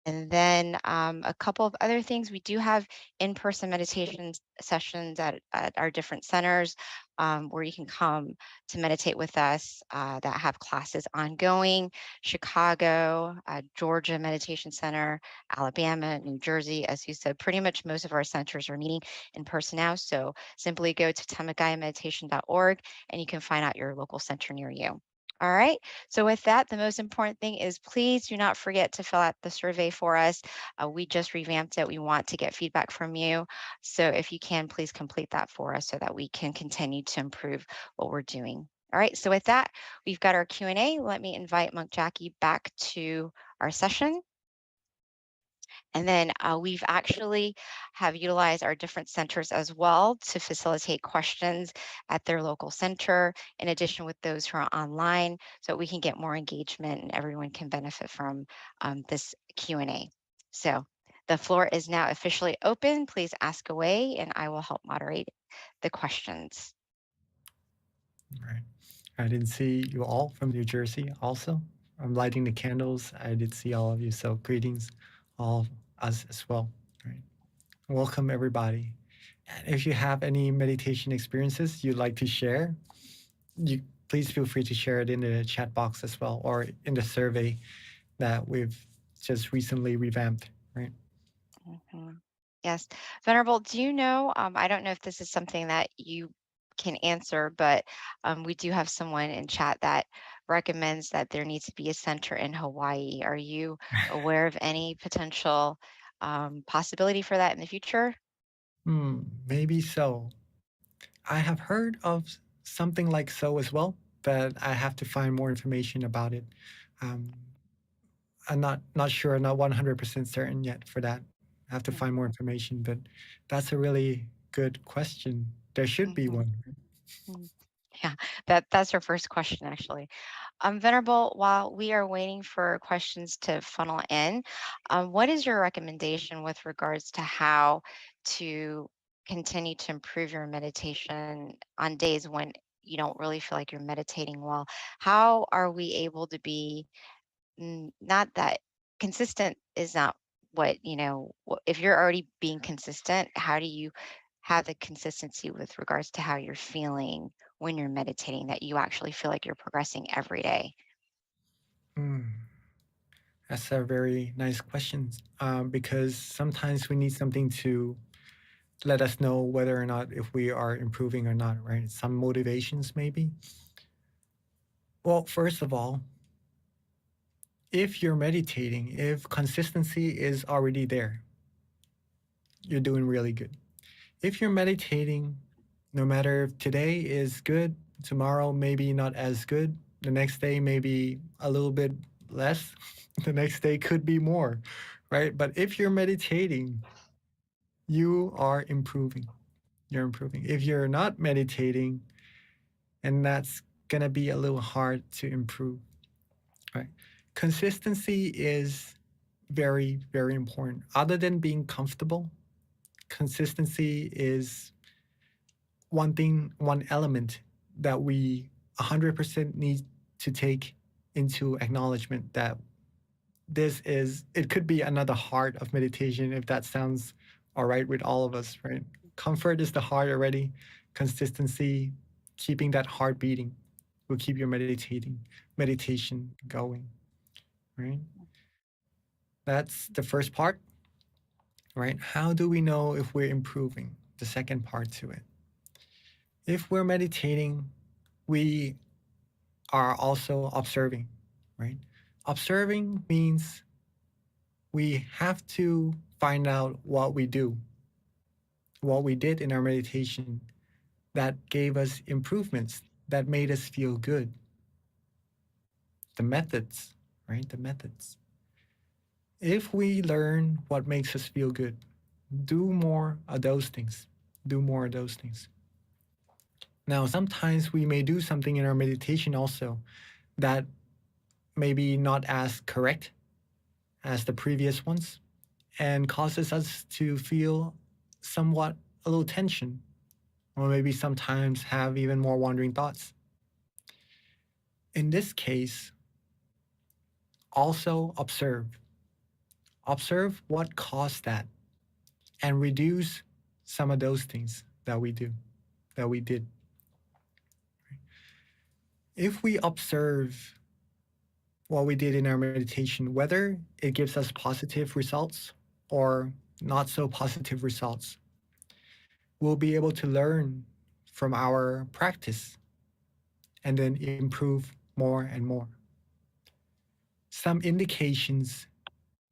and then a couple of other things. We do have in-person meditation sessions at our different centers where you can come to meditate with us that have classes ongoing. Chicago, Georgia Meditation Center, Alabama, New Jersey. As you said, pretty much most of our centers are meeting in person now. So simply go to tamagayameditation.org and you can find out your local center near you. All right. So with that, the most important thing is please do not forget to fill out the survey for us. We just revamped it. We want to get feedback from you. So if you can, please complete that for us so that we can continue to improve what we're doing. All right. So with that, we've got our Q&A. Let me invite Monk Jackie back to our session. And then we've actually have utilized our different centers as well to facilitate questions at their local center, in addition with those who are online, so we can get more engagement and everyone can benefit from this Q&A. So the floor is now officially open. Please ask away and I will help moderate the questions. Right. I didn't see you all from New Jersey also. I'm lighting the candles. I did see all of you. So greetings, all of us as well. Right. Welcome, everybody. And if you have any meditation experiences you'd like to share, you please feel free to share it in the chat box as well or in the survey that we've just recently revamped. Right. Mhm. Yes. Venerable, do you know, I don't know if this is something that you can answer, but we do have someone in chat that recommends that there needs to be a center in Hawaii. Are you aware of any potential possibility for that in the future? Maybe so. I have heard of something like so as well, but I have to find more information about it. Um, I'm not sure, not 100% certain yet for that. I have to find more information, but that's a really good question. There should be Mm-hmm. one. Yeah, that's our first question, actually. Venerable, while we are waiting for questions to funnel in, what is your recommendation with regards to how to continue to improve your meditation on days when you don't really feel like you're meditating well? How are we able to be not that consistent is not what, if you're already being consistent, how do you have the consistency with regards to how you're feeling when you're meditating that you actually feel like you're progressing every day? Mm, that's a very nice question because sometimes we need something to let us know whether or not if we are improving or not, right? Some motivations, maybe. Well, first of all, if you're meditating, if consistency is already there, you're doing really good. If you're meditating, no matter if today is good, tomorrow maybe not as good, the next day maybe a little bit less, the next day could be more, right? But if you're meditating, you are improving. You're improving. If you're not meditating, and that's gonna be a little hard to improve, right? Consistency is very, very important. Other than being comfortable, consistency is one thing, one element that we 100% need to take into acknowledgement that this is, it could be another heart of meditation if that sounds all right with all of us, right? Comfort is the heart already. Consistency, keeping that heart beating will keep your meditation going, right? That's the first part, right? How do we know if we're improving? The second part to it. If we're meditating, we are also observing, right? Observing means we have to find out what we do what we did in our meditation that gave us improvements, that made us feel good. The methods, right? The methods. If we learn what makes us feel good, do more of those things. Do more of those things. Now, sometimes we may do something in our meditation also that may be not as correct as the previous ones and causes us to feel somewhat a little tension, or maybe sometimes have even more wandering thoughts. In this case, also observe. Observe what caused that and reduce some of those things that we did. If we observe what we did in our meditation, whether it gives us positive results or not so positive results, we'll be able to learn from our practice and then improve more and more. Some indications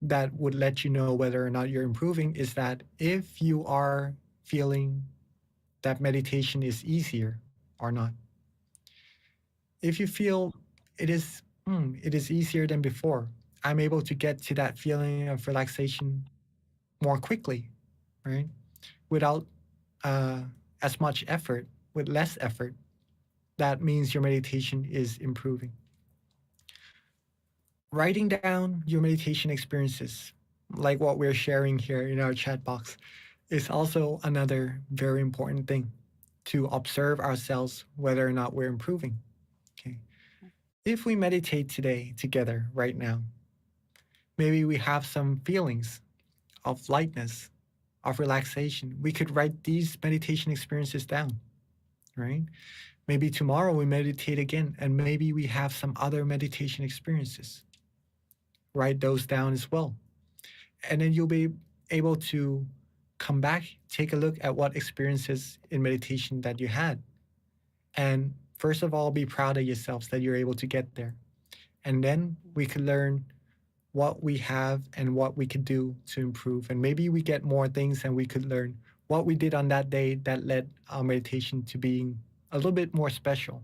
that would let you know whether or not you're improving is that if you are feeling that meditation is easier or not. If you feel it is, it is easier than before, I'm able to get to that feeling of relaxation more quickly, right? Without uh, as much effort, with less effort, that means your meditation is improving. Writing down your meditation experiences, like what we're sharing here in our chat box, is also another very important thing to observe ourselves whether or not we're improving. Okay. If we meditate today together right now, maybe we have some feelings of lightness, of relaxation. We could write these meditation experiences down, right? Maybe tomorrow we meditate again, and maybe we have some other meditation experiences. Write those down as well. And then you'll be able to come back, take a look at what experiences in meditation that you had. And first of all, be proud of yourselves that you're able to get there. And then we could learn what we have and what we could do to improve. And maybe we get more things and we could learn what we did on that day that led our meditation to being a little bit more special.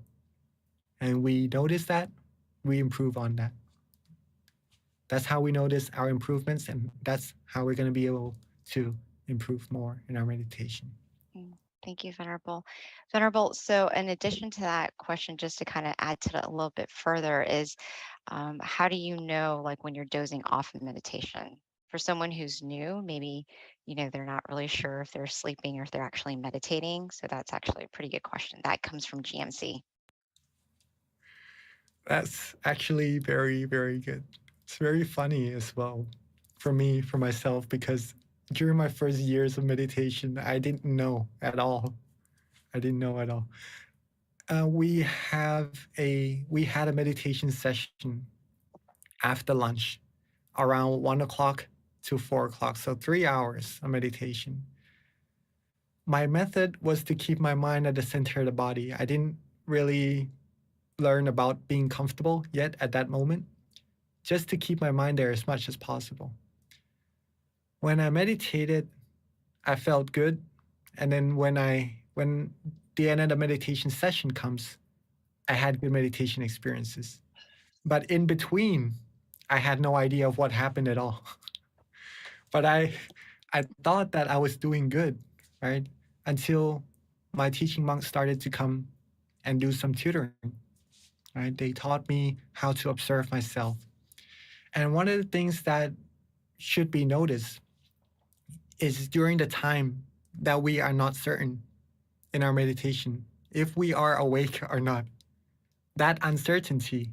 And we notice that, we improve on that. That's how we notice our improvements, and that's how we're going to be able to improve more in our meditation. Mm, thank you, Venerable. Venerable, so in addition to that question, just to kind of add to that a little bit further, is how do you know, like when you're dozing off in meditation? For someone who's new, maybe, they're not really sure if they're sleeping or if they're actually meditating. So that's actually a pretty good question. That comes from GMC. That's actually very, very good. It's very funny as well for me, for myself, because during my first years of meditation, I didn't know at all. I didn't know at all. We had a meditation session after lunch around 1 o'clock to 4 o'clock, so 3 hours of meditation. My method was to keep my mind at the center of the body. I didn't really learn about being comfortable yet at that moment, just to keep my mind there as much as possible. When I meditated, I felt good. And then when the end of the meditation session comes, I had good meditation experiences. But in between, I had no idea of what happened at all. But I thought that I was doing good, right? Until my teaching monks started to come and do some tutoring, right? They taught me how to observe myself. And one of the things that should be noticed is during the time that we are not certain in our meditation if we are awake or not. That uncertainty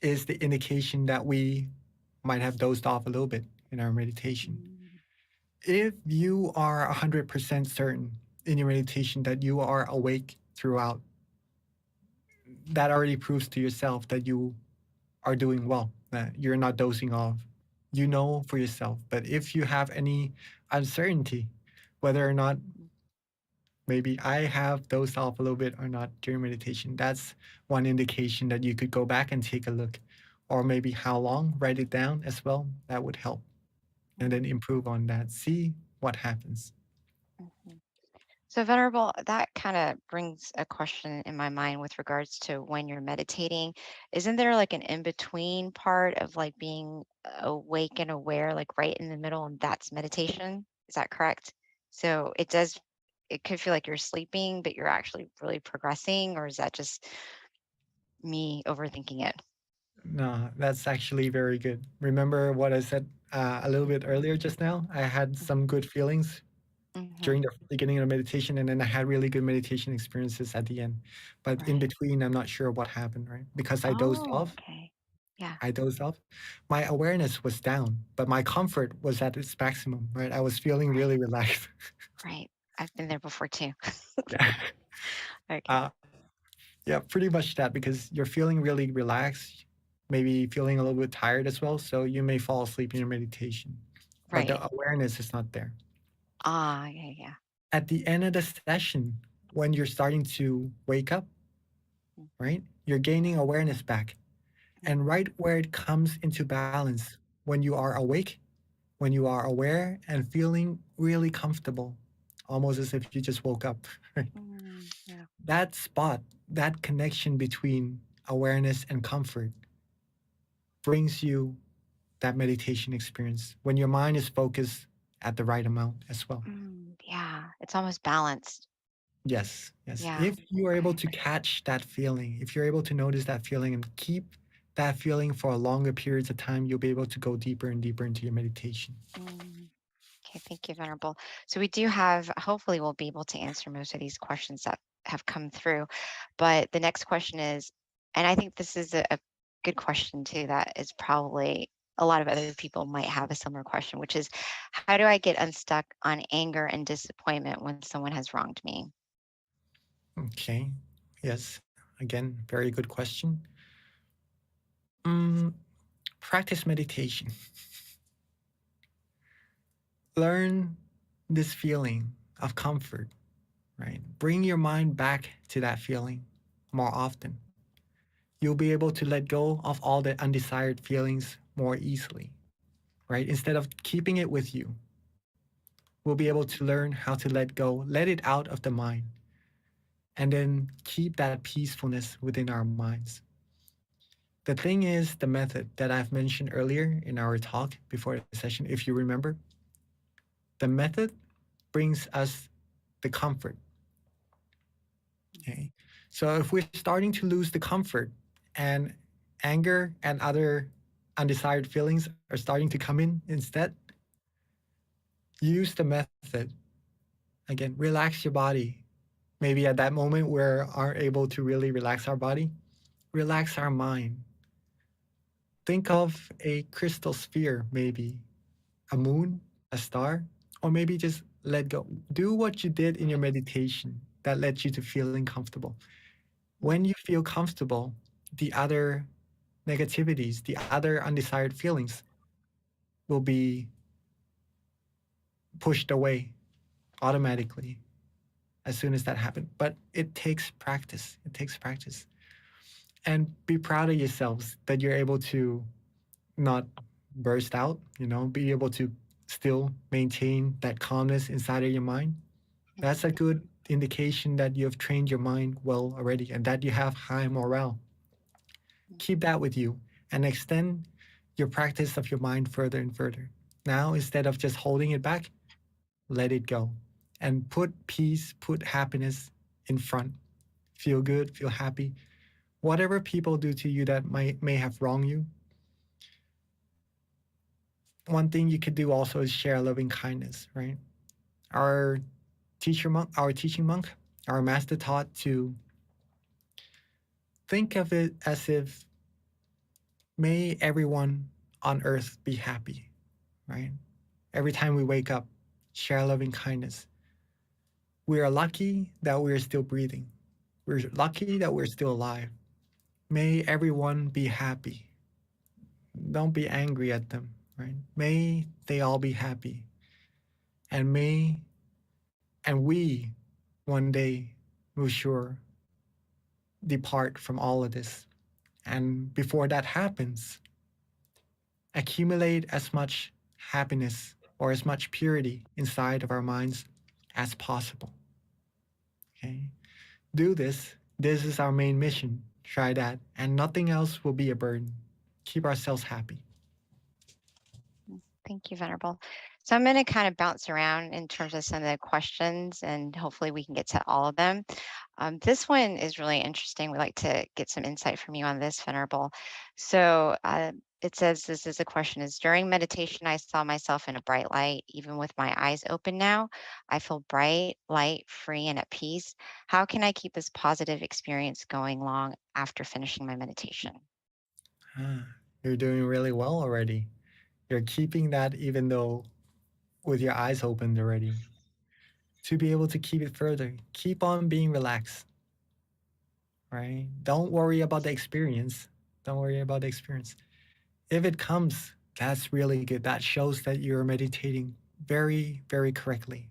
is the indication that we might have dozed off a little bit in our meditation. Mm, If you are 100% certain in your meditation that you are awake throughout, that already proves to yourself that you are doing well, that you're not dozing off. You know for yourself. But if you have any uncertainty, whether or not mm, maybe I have dozed off a little bit or not during meditation, that's one indication that you could go back and take a look. Or maybe how long, write it down as well. That would help. And then mm. improve on that. See what happens. Mhm. So, Venerable, that kind of brings a question in my mind with regards to when you're meditating. Isn't there like an in between part of like being awake and aware, like right in the middle, and that's meditation? Is that correct? So, it could feel like you're sleeping, but you're actually really progressing, or is that just me overthinking it? No, that's actually very good. Remember what I said a little bit earlier just now? I had some good feelings Mm-hmm. during the beginning of meditation, and then I had really good meditation experiences at the end. But in Right. between, I'm not sure what happened, right? Because I dozed Oh, off. okay. Yeah, I dozed off. My awareness was down, but my comfort was at its maximum, right? I was feeling right, really relaxed. right. I've been there before too. Yeah. Okay. Uh, yeah, pretty much that because you're feeling really relaxed, maybe feeling a little bit tired as well. So you may fall asleep in your meditation, but Right. the awareness is not there. Ah, yeah, yeah. At the end of the session, when you're starting to wake up, right, you're gaining awareness back. And Mhm. right where it comes into balance, when you are awake, when you are aware and feeling really comfortable, almost as if you just woke up, right? Yeah. That spot, that connection between awareness and comfort brings you that meditation experience when your mind is focused at the right amount as well. Yeah, it's almost balanced. Yes, yes. Yeah. If you are able Okay. to catch that feeling, if you're able to notice that feeling and keep that feeling for a longer periods of time, you'll be able to go deeper and deeper into your meditation. Mm. Okay, thank you, Venerable. So we do have, hopefully we'll be able to answer most of these questions that have come through. But the next question is, and I think this is a good question too, that is probably a lot of other people might have a similar question, which is, how do I get unstuck on anger and disappointment when someone has wronged me? Okay. Yes. Again, very good question. Mm, practice meditation. Learn this feeling of comfort, right? Bring your mind back to that feeling more often. You'll be able to let go of all the undesired feelings more easily, right? Instead of keeping it with you, we'll be able to learn how to let go, let it out of the mind, and then keep that peacefulness within our minds. The thing is, the method that I've mentioned earlier in our talk before the session, if you remember, the method brings us the comfort. Okay. So if we're starting to lose the comfort and anger and other undesired feelings are starting to come in instead, use the method. Again, relax your body. Maybe at that moment we aren't able to really relax our body, relax our mind. Think of a crystal sphere, maybe a moon, a star, or maybe just let go. Do what you did in your meditation that led you to feeling comfortable. When you feel comfortable, the other negativities, the other undesired feelings will be pushed away automatically as soon as that happens. But it takes practice. It takes practice. And be proud of yourselves that you're able to not burst out, be able to still maintain that calmness inside of your mind. That's a good indication that you have trained your mind well already and that you have high morale. Keep that with you and extend your practice of your mind further and further. Now, instead of just holding it back, let it go and put peace, put happiness in front. Feel good, feel happy. Whatever people do to you that may have wronged you, one thing you could do also is share loving kindness, right? Our our teaching monk, our master taught to think of it as if may everyone on earth be happy, right? Every time we wake up, share loving kindness. We are lucky that we're still breathing. We're lucky that we're still alive. May everyone be happy. Don't be angry at them, right? May they all be happy. And we one day will sure depart from all of this. And before that happens, accumulate as much happiness or as much purity inside of our minds as possible. Okay? Do this. This is our main mission. Try that, and nothing else will be a burden. Keep ourselves happy. Thank you, Venerable. So I'm going to kind of bounce around in terms of some of the questions, and hopefully we can get to all of them. This one is really interesting. We'd like to get some insight from you on this, Venerable. So it says, this is a question, is during meditation, I saw myself in a bright light. Even with my eyes open now, I feel bright, light, free, and at peace. How can I keep this positive experience going long after finishing my meditation? Ah, you're doing really well already. You're keeping that even though with your eyes opened already. To be able to keep it further, keep on being relaxed, right? Don't worry about the experience. Don't worry about the experience. If it comes, that's really good. That shows that you're meditating very, very correctly.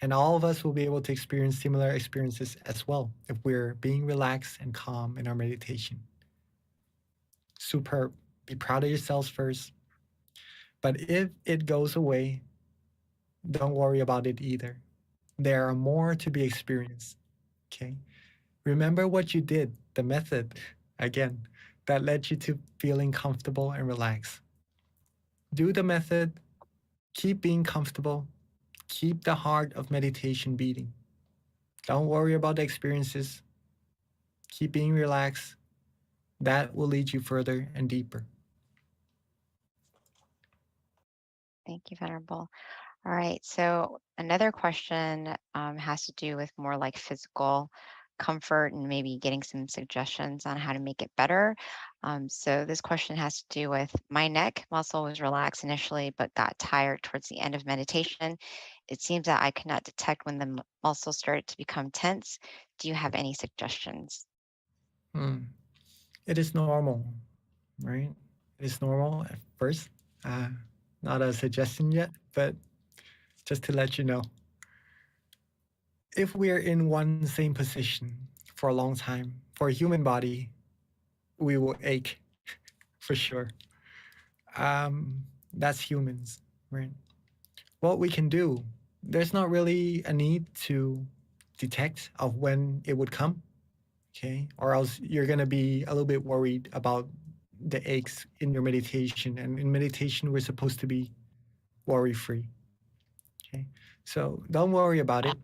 And all of us will be able to experience similar experiences as well if we're being relaxed and calm in our meditation. Superb. Be proud of yourselves first. But if it goes away, don't worry about it either. There are more to be experienced. Okay. Remember what you did, the method, again, that led you to feeling comfortable and relaxed. Do the method, keep being comfortable, keep the heart of meditation beating. Don't worry about the experiences, keep being relaxed. That will lead you further and deeper. Thank you, Venerable. All right. So another question has to do with more like physical comfort and maybe getting some suggestions on how to make it better. So this question has to do with my neck muscle was relaxed initially, but got tired towards the end of meditation. It seems that I could not detect when the muscle started to become tense. Do you have any suggestions? Hmm. It is normal, right? It is normal at first. Uh, Not a suggestion yet, but just to let you know. If we're in one same position for a long time, for a human body, we will ache for sure. That's humans, right? What we can do, there's not really a need to detect of when it would come, okay? Or else you're gonna be a little bit worried about the aches in your meditation. And in meditation, we're supposed to be worry free, okay? So don't worry about it.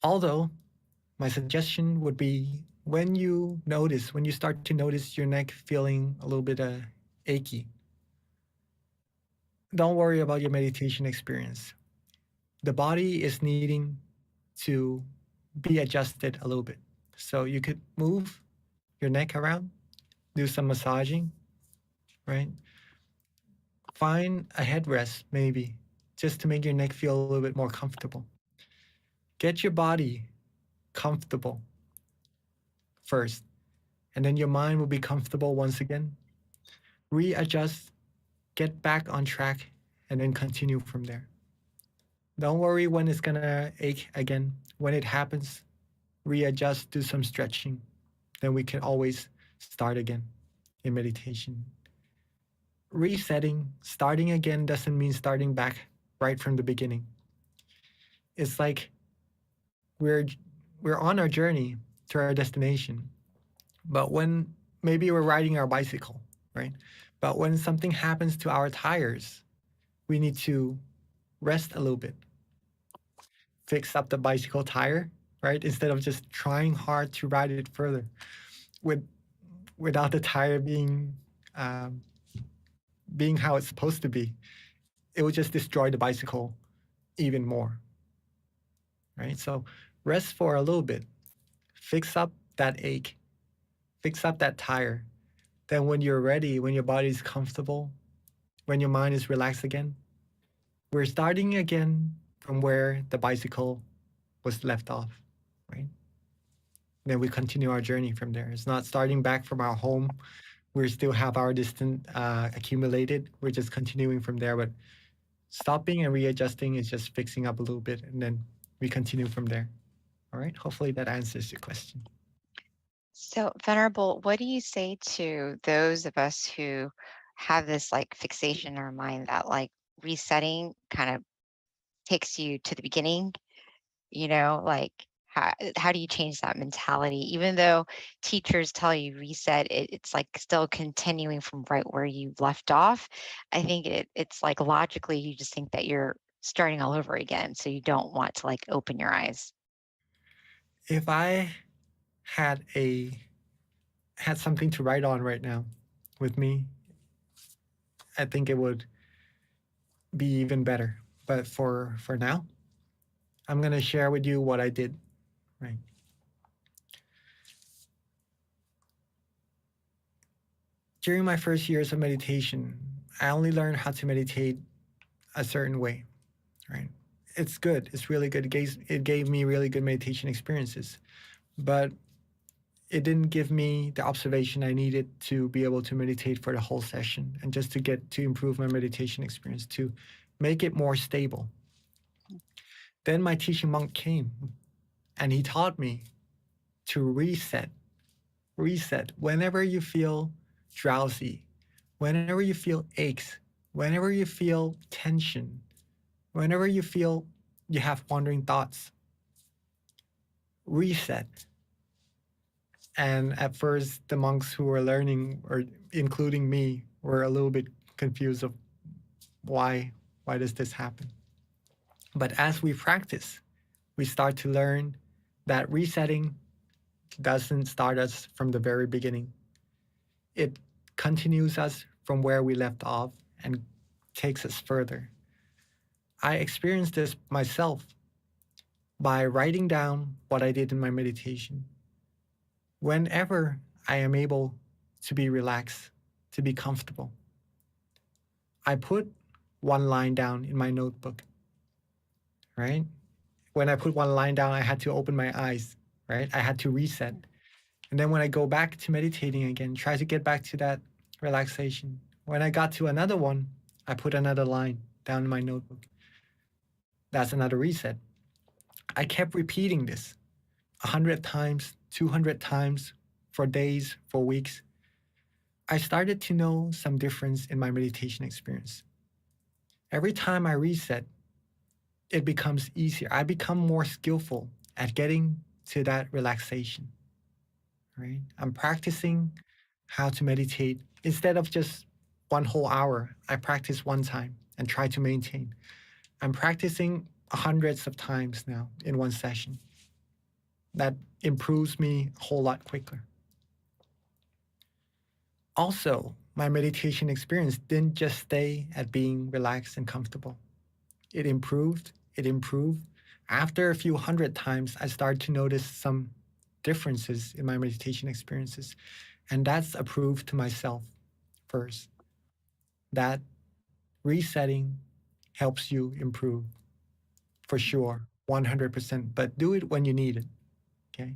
Although my suggestion would be when you start to notice your neck feeling a little bit achy, don't worry about your meditation experience. The body is needing to be adjusted a little bit. So you could move your neck around, do some massaging, right? Find a headrest maybe just to make your neck feel a little bit more comfortable. Get your body comfortable first, and then your mind will be comfortable once again. Readjust, get back on track, and then continue from there. Don't worry when it's gonna ache again. When it happens, readjust, do some stretching. Then we can always start again in meditation. Resetting, starting again doesn't mean starting back right from the beginning. It's like we're we're on our journey to our destination, but when maybe we're riding our bicycle, right? But when something happens to our tires, we need to rest a little bit, fix up the bicycle tire, right? Instead of just trying hard to ride it further with without the tire um, being how it's supposed to be, it will just destroy the bicycle even more, right? So rest for a little bit, fix up that ache, fix up that tire. Then when you're ready, when your body is comfortable, when your mind is relaxed again, we're starting again from where the bicycle was left off, right? Then we continue our journey from there. It's not starting back from our home. We still have our distance accumulated. We're just continuing from there. But stopping and readjusting is just fixing up a little bit, and then we continue from there. All right. Hopefully that answers your question. So, Venerable, what do you say to those of us who have this like fixation in our mind that like resetting kind of takes you to the beginning, like how do you change that mentality? Even though teachers tell you reset, it's like still continuing from right where you left off. I think it's like logically you just think that you're starting all over again. So you don't want to like open your eyes. If I had a had something to write on right now with me, I think it would be even better. But for now, I'm gonna share with you what I did. Right. During my first years of meditation, I only learned how to meditate a certain way. Right. It's good. It's really good. It gave me really good meditation experiences, but it didn't give me the observation I needed to be able to meditate for the whole session and just to get to improve my meditation experience, to make it more stable. Then my teaching monk came and he taught me to reset. Reset. Whenever you feel drowsy, whenever you feel aches, whenever you feel tension, whenever you feel you have wandering thoughts, reset. And at first, the monks who were learning, or including me, were a little bit confused of why why does this happen. But as we practice, we start to learn that resetting doesn't start us from the very beginning. It continues us from where we left off and takes us further. I experienced this myself by writing down what I did in my meditation. Whenever I am able to be relaxed, to be comfortable, I put one line down in my notebook, right? When I put one line down, I had to open my eyes, right? I had to reset. And then when I go back to meditating again, try to get back to that relaxation. When I got to another one, I put another line down in my notebook. That's another reset. I kept repeating this 100 times, 200 times for days, for weeks. I started to know some difference in my meditation experience. Every time I reset, it becomes easier. I become more skillful at getting to that relaxation, right? I'm practicing how to meditate instead of just one whole hour. I practice one time and try to maintain. I'm practicing hundreds of times now in one session. That improves me a whole lot quicker. Also, my meditation experience didn't just stay at being relaxed and comfortable. It improved, it improved. After a few hundred times, I started to notice some differences in my meditation experiences. And that's a proof to myself first that resetting helps you improve for sure, 100%. But do it when you need it. Okay.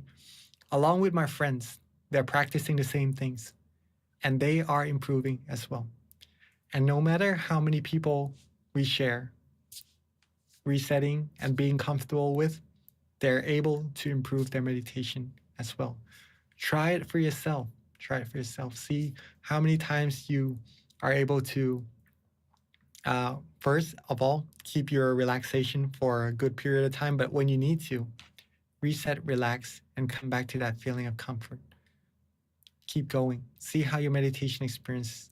Along with my friends, they're practicing the same things and they are improving as well. And no matter how many people we share, resetting and being comfortable with, they're able to improve their meditation as well. Try it for yourself. Try it for yourself. See how many times you are able to, first of all, keep your relaxation for a good period of time. But when you need to, reset, relax, and come back to that feeling of comfort. Keep going. See how your meditation experience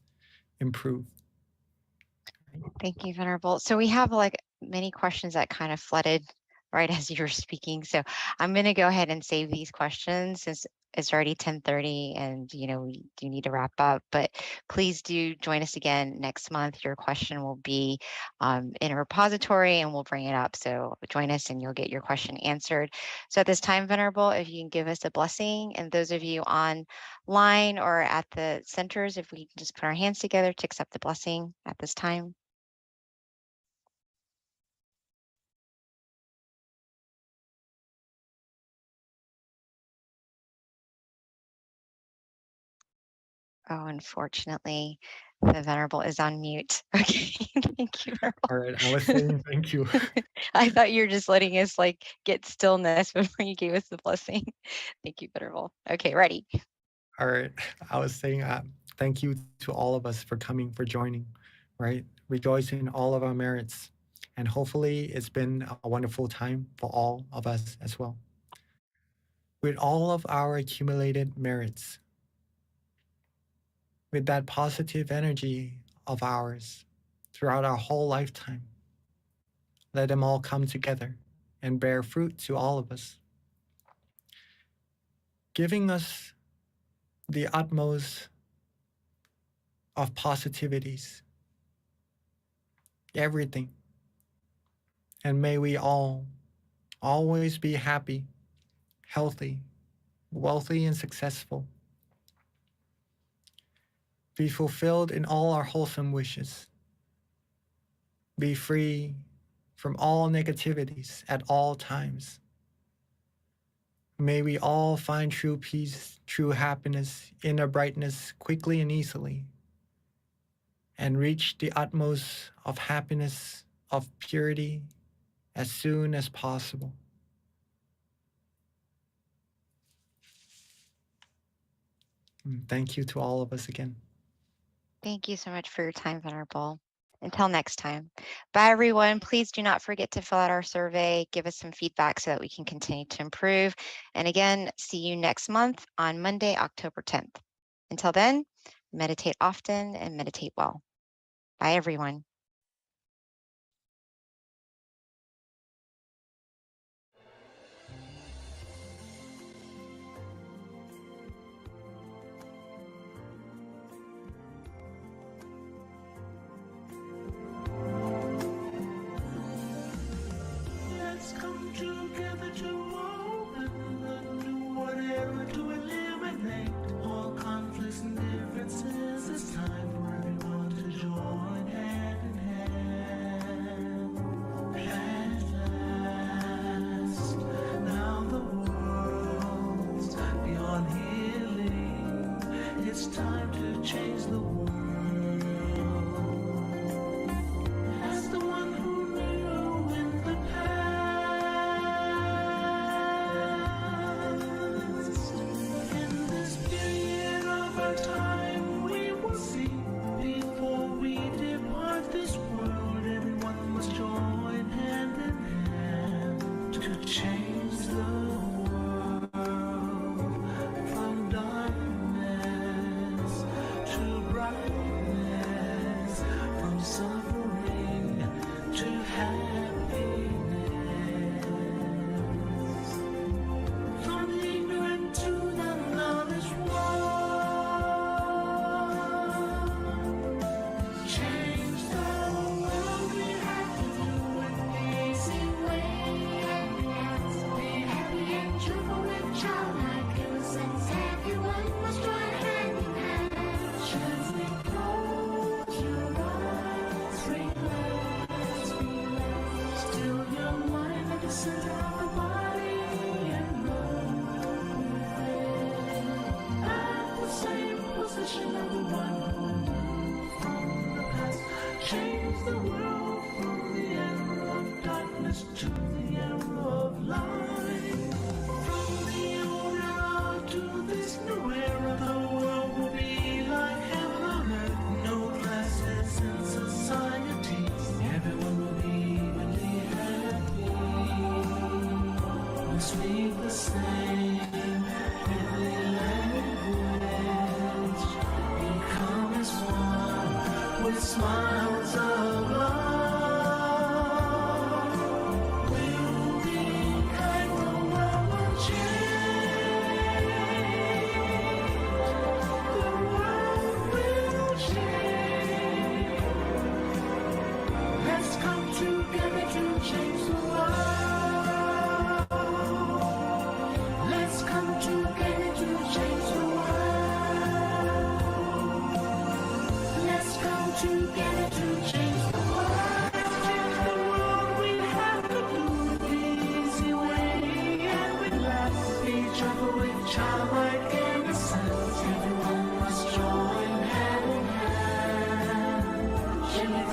improve. Thank you, Venerable. So we have like many questions that kind of flooded right as you were speaking. So I'm going to go ahead and save these questions since it's already 10:30 and we do need to wrap up. But please do join us again next month. Your question will be in a repository and we'll bring it up. So join us and you'll get your question answered. So at this time, Venerable, if you can give us a blessing, and those of you online or at the centers, if we can just put our hands together to accept the blessing at this time. Oh, unfortunately, the Venerable is on mute. Okay, thank you, Venerable. All right. I was saying thank you. I thought you were just letting us like get stillness before you gave us the blessing. Thank you, Venerable. Okay, ready. All right. I was saying thank you to all of us for coming, for joining, right? Rejoice in all of our merits And hopefully, it's been a wonderful time for all of us as well. With all of our accumulated merits, with that positive energy of ours throughout our whole lifetime, let them all come together and bear fruit to all of us, giving us the utmost of positivities, everything. And may we all always be happy, healthy, wealthy, and successful. Be fulfilled in all our wholesome wishes. Be free from all negativities at all times. May we all find true peace, true happiness, inner brightness quickly and easily, and reach the utmost of happiness, of purity, as soon as possible. Thank you to all of us again. Thank you so much for your time, Venerable. Until next time. Bye, everyone. Please do not forget to fill out our survey, give us some feedback so that we can continue to improve. And again, see you next month on Monday, October 10th. Until then, meditate often and meditate well. Bye, everyone. Let's come together to open a new era to eliminate all conflicts and differences. It's time for everyone to join hand in hand. At last, now the world's beyond healing. It's time to change the world. As the one who knew in the past, in this period of our time, we will see. Before we depart this world, everyone must join hand in hand to change the world from darkness to brightness, from suffering to happiness, from the ignorant to the knowledge one. Change the world, we have to do it the easy way. Be happy and cheerful and childlike innocence. Everyone must join hand in hand. Gently close your eyes, relax, relax. Still your mind at the center of the body and move at the same position of the one who knew from the past. Change the world from the era of darkness to the era of light. From the old era to this new era, the world will be like heaven on earth. No classes in society. Everyone will be evenly happy. We speak the same heavenly language. Become as one with smiles of love. We'll be kind, the world will change. The world will change. Let's come together to change the world. Let's come together to change the world. Let's come together to change the world. Change the world, we have to do it the easy way and relax. Be joyful with childlike innocence. Everyone must join hand in hand. Gently